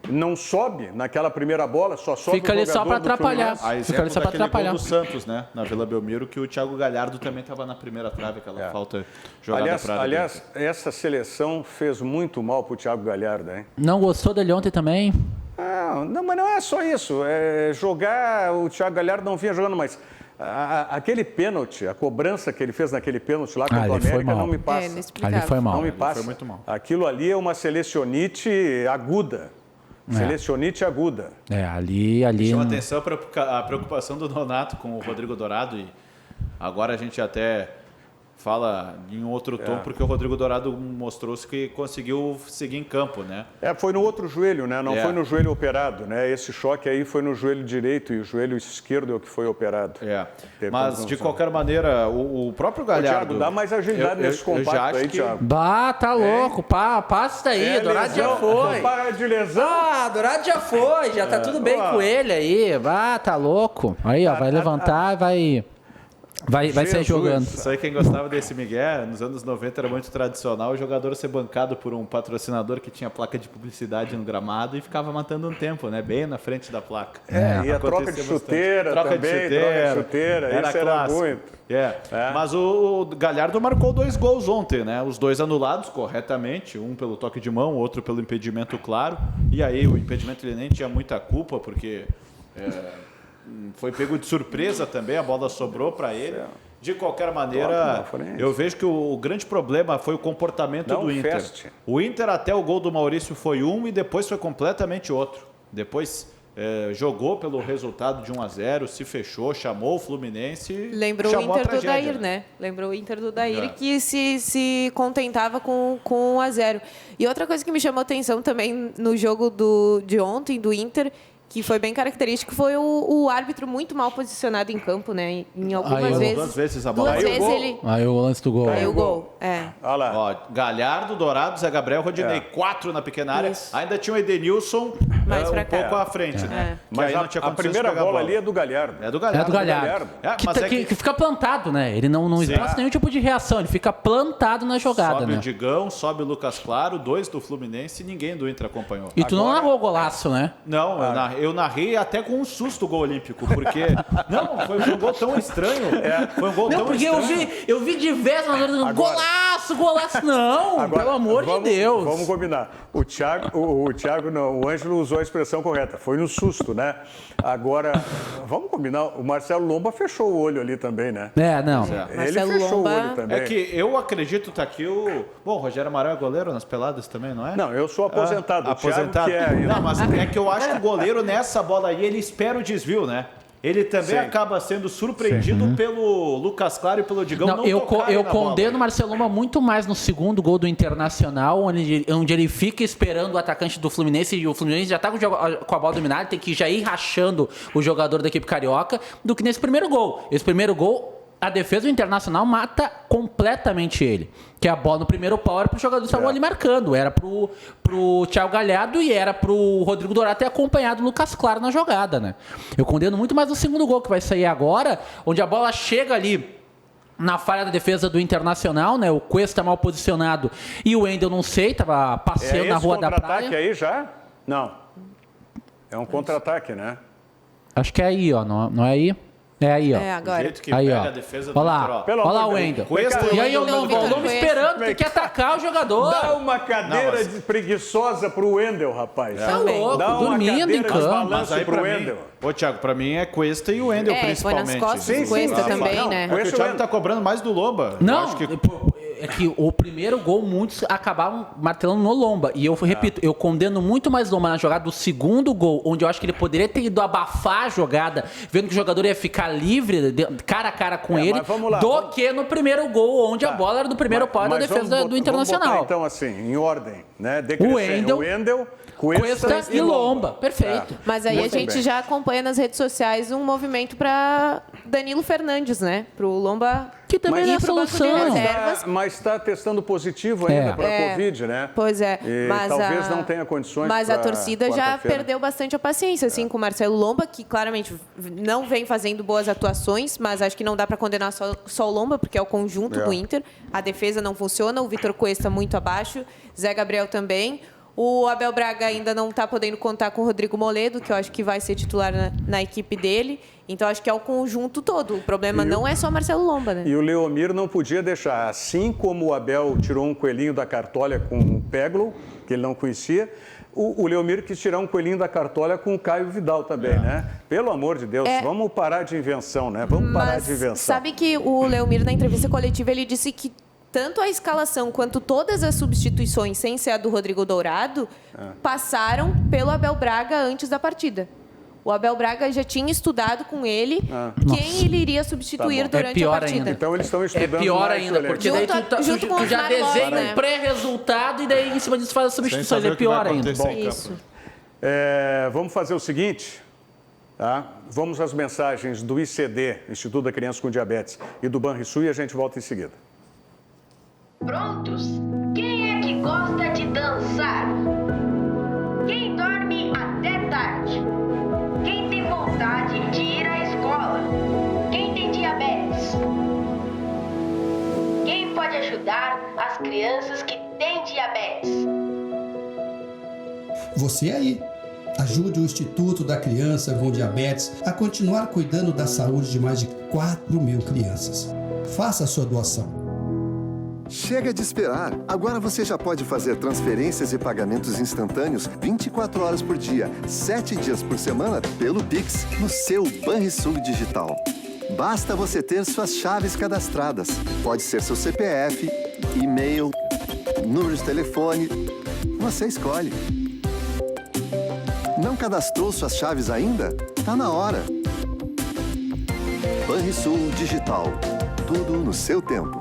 não sobe naquela primeira bola, só sobe Fica o ali jogador só para do atrapalhar. Fluminense. Fica ali só para atrapalhar. Gol do Santos, né? Na Vila Belmiro, que o Thiago Galhardo também estava na primeira trave, aquela falta jogada para área. Aliás, essa seleção fez muito mal para o Thiago Galhardo, hein? Não gostou dele ontem também? Não, mas não é só isso. Jogar, o Thiago Galhardo não vinha jogando, mas aquele pênalti, a cobrança que ele fez naquele pênalti lá contra o América não me passa. Ali foi mal. Não me passa. Foi muito mal. Aquilo ali é uma selecionite aguda. Selecionite aguda. Ali... Chama atenção a preocupação do Nonato com o Rodrigo Dourado e agora a gente até fala em outro tom, porque o Rodrigo Dourado mostrou-se que conseguiu seguir em campo, né? Foi no outro joelho, né? Não foi no joelho operado, né? Esse choque aí foi no joelho direito e o joelho esquerdo é o que foi operado. Mas, de qualquer maneira, o próprio Galhardo... Thiago, dá mais agilidade nesse compacto aí, Thiago. Tá louco. Passa daí, Dourado já foi. Para de lesão. Dourado já foi, já tá tudo bem com ele aí. Tá louco. Aí, ó, vai levantar e vai sair jogando. Isso aí, quem gostava desse Miguel, nos anos 90 era muito tradicional o jogador ser bancado por um patrocinador que tinha placa de publicidade no gramado e ficava matando um tempo, né? Bem na frente da placa. E a troca de chuteira também, troca de chuteira, era isso era clássico. muito. Mas o Galhardo marcou 2 gols ontem, né? Os 2 anulados corretamente, um pelo toque de mão, outro pelo impedimento claro. E aí o impedimento ele nem tinha muita culpa, porque... foi pego de surpresa também, a bola sobrou para ele. De qualquer maneira, eu vejo que o grande problema foi o comportamento do Inter. O Inter até o gol do Maurício foi um e depois foi completamente outro. Depois jogou pelo resultado de 1-0, se fechou, chamou o Fluminense e lembrou o Inter do Dair, né? Lembrou o Inter do Dair que se contentava com 1-0. E outra coisa que me chamou atenção também no jogo de ontem, do Inter, que foi bem característico, foi o árbitro muito mal posicionado em campo, né? Em algumas vezes. 2 vezes a bola. Duas vezes ele... Aí o lance do gol. Aí o gol, Olha lá. Ó, Galhardo, Dourado, Zé Gabriel, Rodinei, 4 na pequena área. Ainda tinha o Edenilson mais um pouco à frente, né? Mas a primeira bola ali é do Galhardo. É do Galhardo. Que fica plantado, né? Ele não mostra nenhum tipo de reação, ele fica plantado na jogada, sobe né? o Digão, sobe o Lucas Claro, 2 do Fluminense e ninguém do Inter acompanhou. E tu não narrou o golaço, né? Não, eu narrei até com um susto o gol olímpico, porque... Não, foi um gol tão estranho. Foi um gol tão porque estranho. eu vi diversos narradores golaço, não, pelo amor de Deus. Vamos combinar. O Thiago não, o Ângelo usou a expressão correta, foi no susto, né? Agora, vamos combinar, o Marcelo Lomba fechou o olho ali também, né? Não. Ele Marcelo fechou Lomba... o olho também. É que eu acredito, tá aqui Bom, o Rogério Amaral é goleiro nas peladas também, não é? Não, eu sou aposentado. Aposentado. Que é... Não, mas é que eu acho que o goleiro nessa bola aí, ele espera o desvio, né? ele também acaba sendo surpreendido pelo Lucas Claro e pelo Digão. Não, eu condeno o Marcelo Lomba muito mais no segundo gol do Internacional, onde ele fica esperando o atacante do Fluminense e o Fluminense já está com a bola dominada, tem que já ir rachando o jogador da equipe carioca, do que nesse primeiro gol. Esse primeiro gol, a defesa do Internacional mata completamente ele. Que a bola no primeiro pau era pro jogador que estavam ali marcando. Era pro Thiago Galhardo e era pro Rodrigo Dourado ter acompanhado o Lucas Claro na jogada, né? Eu condeno muito mais o segundo gol que vai sair agora, onde a bola chega ali na falha da defesa do Internacional, né? O Cuesta mal posicionado e o Wendel, não sei, tava passeando na Rua da Praia. É contra-ataque aí já? Não. É um contra-ataque, né? Acho que é aí, ó. Não é aí? É aí, ó. É, agora. O jeito que Aí, pega ó. a defesa do Olha Inter, lá, Pelo olha lá amor o de Wendel. Cuesta E aí o Não, Vitor Lomba Cuesta. esperando, tem que atacar o jogador. Dá uma cadeira preguiçosa pro Wendel, rapaz. Tá louco, Dá uma dormindo em cadeira de campo. Mas balanço aí pro pra mim, Wendel. ô Thiago, pra mim é Cuesta e o Wendel Foi principalmente. nas costas Sim, do Cuesta sim, também, não, né? É que o Thiago tá cobrando mais do Lomba. Eu Não, acho que... é que o primeiro gol muitos acabavam martelando no Lomba. E eu repito, eu condeno muito mais o Lomba na jogada do segundo gol, onde eu acho que ele poderia ter ido abafar a jogada, vendo que o jogador ia ficar livre, cara a cara com ele, mas vamos lá, do que no primeiro gol, onde a bola era do primeiro pau da defesa do Internacional. Vamos botar, então, assim, em ordem, né? O Wendel, Cuesta e Lomba. Perfeito. Mas aí Muito a gente bem. já acompanha nas redes sociais um movimento para Danilo Fernandes, né? Pro Lomba Que também ir não é pro banco de solução. reservas. Mas está testando positivo ainda para a Covid, né? Pois é, E mas talvez não tenha condições. Mas a pra torcida já quarta-feira. perdeu bastante a paciência, assim, com o Marcelo Lomba, que claramente não vem fazendo boas atuações, mas acho que não dá para condenar só o Lomba, porque é o conjunto do Inter. A defesa não funciona, o Vitor Cuesta muito abaixo, Zé Gabriel também. O Abel Braga ainda não está podendo contar com o Rodrigo Moledo, que eu acho que vai ser titular na equipe dele. Então, acho que é o conjunto todo. O problema não é só Marcelo Lomba, né? E o Leomir não podia deixar. Assim como o Abel tirou um coelhinho da cartola com o Peglo, que ele não conhecia, o Leomir quis tirar um coelhinho da cartola com o Caio Vidal também, né? Pelo amor de Deus, vamos parar de invenção, né? Vamos parar de invenção. Sabe que o Leomir, na entrevista coletiva, ele disse que tanto a escalação quanto todas as substituições, sem ser a do Rodrigo Dourado, passaram pelo Abel Braga antes da partida. O Abel Braga já tinha estudado com ele quem ele iria substituir durante a partida. Ainda. Então eles estão estudando É pior mais ainda, o porque daí junto com tu os já Marilós, desenha né? um pré-resultado e daí em cima disso faz as substituições. É pior ainda. Isso. Vamos fazer o seguinte, tá? Vamos às mensagens do ICD, Instituto da Criança com Diabetes, e do Banrisul, e a gente volta em seguida. Prontos? Quem é que gosta de dançar? Quem dorme até tarde? Quem tem vontade de ir à escola? Quem tem diabetes? Quem pode ajudar as crianças que têm diabetes? Você aí. Ajude o Instituto da Criança com Diabetes a continuar cuidando da saúde de mais de 4.000 crianças. Faça a sua doação. Chega de esperar! Agora você já pode fazer transferências e pagamentos instantâneos 24 horas por dia, 7 dias por semana pelo Pix no seu Banrisul Digital. Basta você ter suas chaves cadastradas. Pode ser seu CPF, e-mail, número de telefone. Você escolhe. Não cadastrou suas chaves ainda? Tá na hora. Banrisul Digital. Tudo no seu tempo.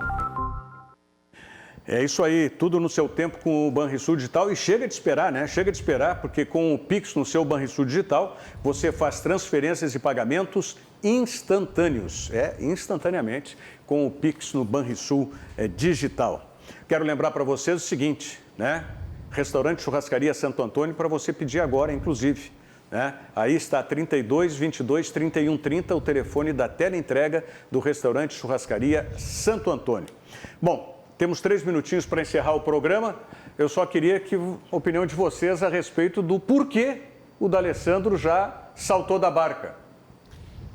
É isso aí, tudo no seu tempo com o Banrisul Digital, e chega de esperar, né? Chega de esperar, porque com o Pix no seu Banrisul Digital, você faz transferências e pagamentos instantâneos, instantaneamente, com o Pix no Banrisul Digital. Quero lembrar para vocês o seguinte, né? Restaurante Churrascaria Santo Antônio, para você pedir agora, inclusive, né? Aí está 32 22 31 30, o telefone da teleentrega do Restaurante Churrascaria Santo Antônio. Bom, temos 3 minutinhos para encerrar o programa. Eu só queria a opinião de vocês a respeito do porquê o D'Alessandro já saltou da barca.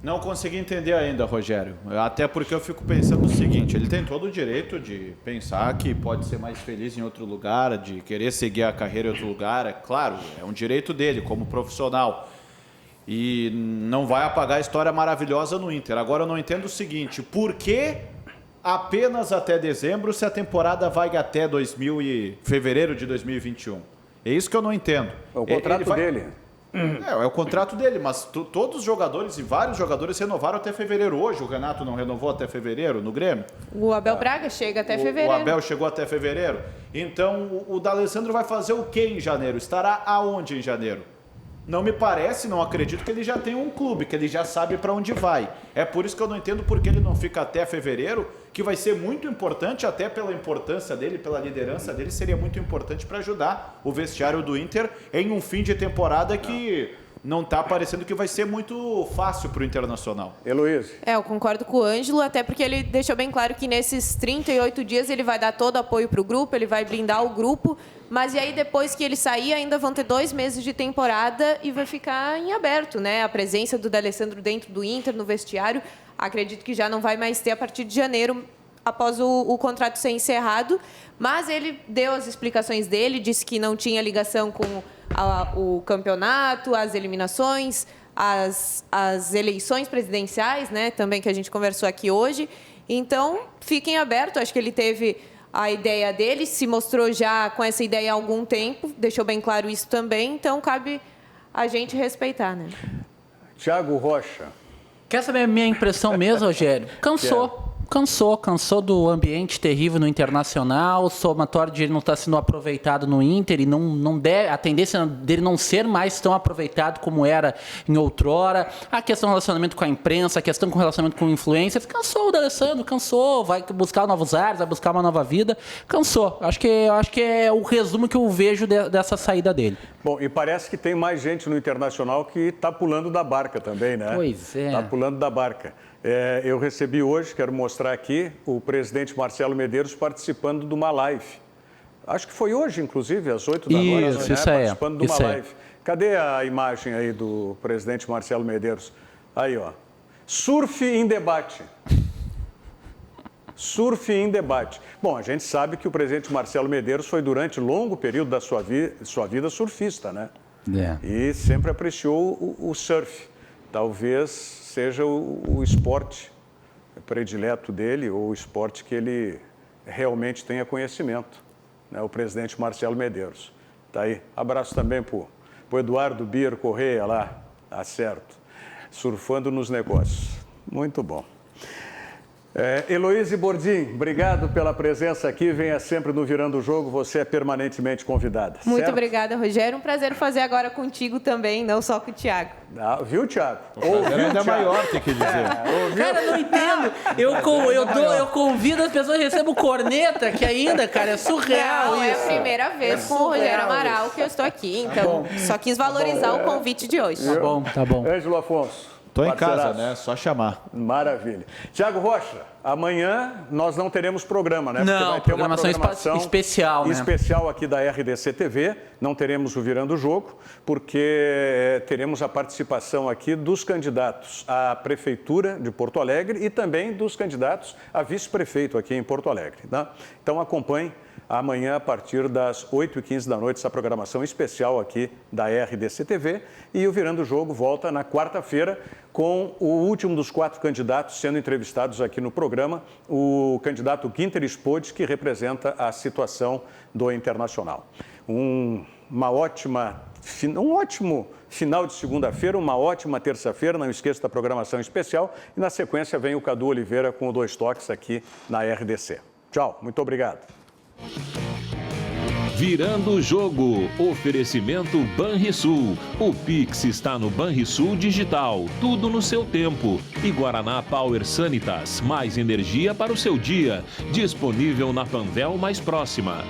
Não consegui entender ainda, Rogério. Até porque eu fico pensando o seguinte, ele tem todo o direito de pensar que pode ser mais feliz em outro lugar, de querer seguir a carreira em outro lugar. É claro, é um direito dele como profissional. E não vai apagar a história maravilhosa no Inter. Agora eu não entendo o seguinte, por que apenas até dezembro se a temporada vai até fevereiro de 2021? É isso que eu não entendo. É o contrato dele. É o contrato dele, mas todos os jogadores e vários jogadores renovaram até fevereiro. Hoje o Renato não renovou até fevereiro no Grêmio? O Abel Braga chega até fevereiro. O Abel chegou até fevereiro. Então o D'Alessandro vai fazer o quê em janeiro? Estará aonde em janeiro? Não me parece, não acredito que ele já tenha um clube, que ele já sabe para onde vai. É por isso que eu não entendo por que ele não fica até fevereiro, que vai ser muito importante, até pela importância dele, pela liderança dele, seria muito importante para ajudar o vestiário do Inter em um fim de temporada que não está parecendo que vai ser muito fácil para o Internacional. Heloísa. Eu concordo com o Ângelo, até porque ele deixou bem claro que nesses 38 dias ele vai dar todo o apoio para o grupo, ele vai blindar o grupo, mas e aí depois que ele sair ainda vão ter 2 meses de temporada e vai ficar em aberto, né? A presença do D'Alessandro dentro do Inter, no vestiário, acredito que já não vai mais ter a partir de janeiro, após o contrato ser encerrado, mas ele deu as explicações dele, disse que não tinha ligação com o campeonato, as eliminações, as eleições presidenciais, né, também que a gente conversou aqui hoje. Então, fiquem abertos, acho que ele teve a ideia dele, se mostrou já com essa ideia há algum tempo, deixou bem claro isso também, então cabe a gente respeitar, né? Thiago Rocha. Quer saber a minha impressão mesmo, Rogério? Cansou do ambiente terrível no Internacional, somatório de ele não estar sendo aproveitado no Inter e não deve, a tendência dele não ser mais tão aproveitado como era em outrora, a questão do relacionamento com a imprensa, a questão com o relacionamento com influencers, cansou o D'Alessandro, cansou, vai buscar novos ares, vai buscar uma nova vida, cansou. Acho que é o resumo que eu vejo dessa saída dele. Bom, e parece que tem mais gente no Internacional que está pulando da barca também, né? Pois é. Está pulando da barca. Eu recebi hoje, quero mostrar aqui, o presidente Marcelo Medeiros participando de uma live. Acho que foi hoje, inclusive, às 8 da noite, participando de uma live. Cadê a imagem aí do presidente Marcelo Medeiros? Aí, ó. Surf em debate. Surf em debate. Bom, a gente sabe que o presidente Marcelo Medeiros foi durante longo período da sua vida surfista, né? E sempre apreciou o surf. Talvez seja o esporte predileto dele ou o esporte que ele realmente tenha conhecimento, né? O presidente Marcelo Medeiros. Tá aí. Abraço também para o Eduardo Bier Correia lá, certo, surfando nos negócios. Muito bom. Heloísa Bordim, obrigado pela presença aqui. Venha sempre no Virando o Jogo, você é permanentemente convidada. Muito obrigada, Rogério. Um prazer fazer agora contigo também, não só com o Thiago. Viu, Thiago? O prazer ainda é maior, tem que dizer. Cara, não entendo. Eu convido as pessoas, recebo corneta, que ainda, cara, é surreal isso. É a primeira vez com o Rogério Amaral que eu estou aqui, então só quis valorizar o convite de hoje. Tá bom. Ângelo Afonso. Estou em casa, né? Só chamar. Maravilha. Thiago Rocha, amanhã nós não teremos programa, né? Não, porque vai ter uma programação especial, né? Especial aqui da RDC TV. Não teremos o Virando o Jogo, porque teremos a participação aqui dos candidatos à Prefeitura de Porto Alegre e também dos candidatos a vice-prefeito aqui em Porto Alegre. Tá? Então acompanhe amanhã, a partir das 8h15 da noite, essa programação especial aqui da RDC TV. E o Virando o Jogo volta na quarta-feira com o último dos 4 candidatos sendo entrevistados aqui no programa, o candidato Ginter Spode, que representa a situação do Internacional. Um ótimo final de segunda-feira, uma ótima terça-feira, não esqueça da programação especial. E na sequência vem o Cadu Oliveira com o 2 Toques aqui na RDC. Tchau, muito obrigado. Virando o Jogo. Oferecimento Banrisul. O Pix está no Banrisul Digital. Tudo no seu tempo. E Guaraná Power Sanitas. Mais energia para o seu dia. Disponível na Panvel mais próxima.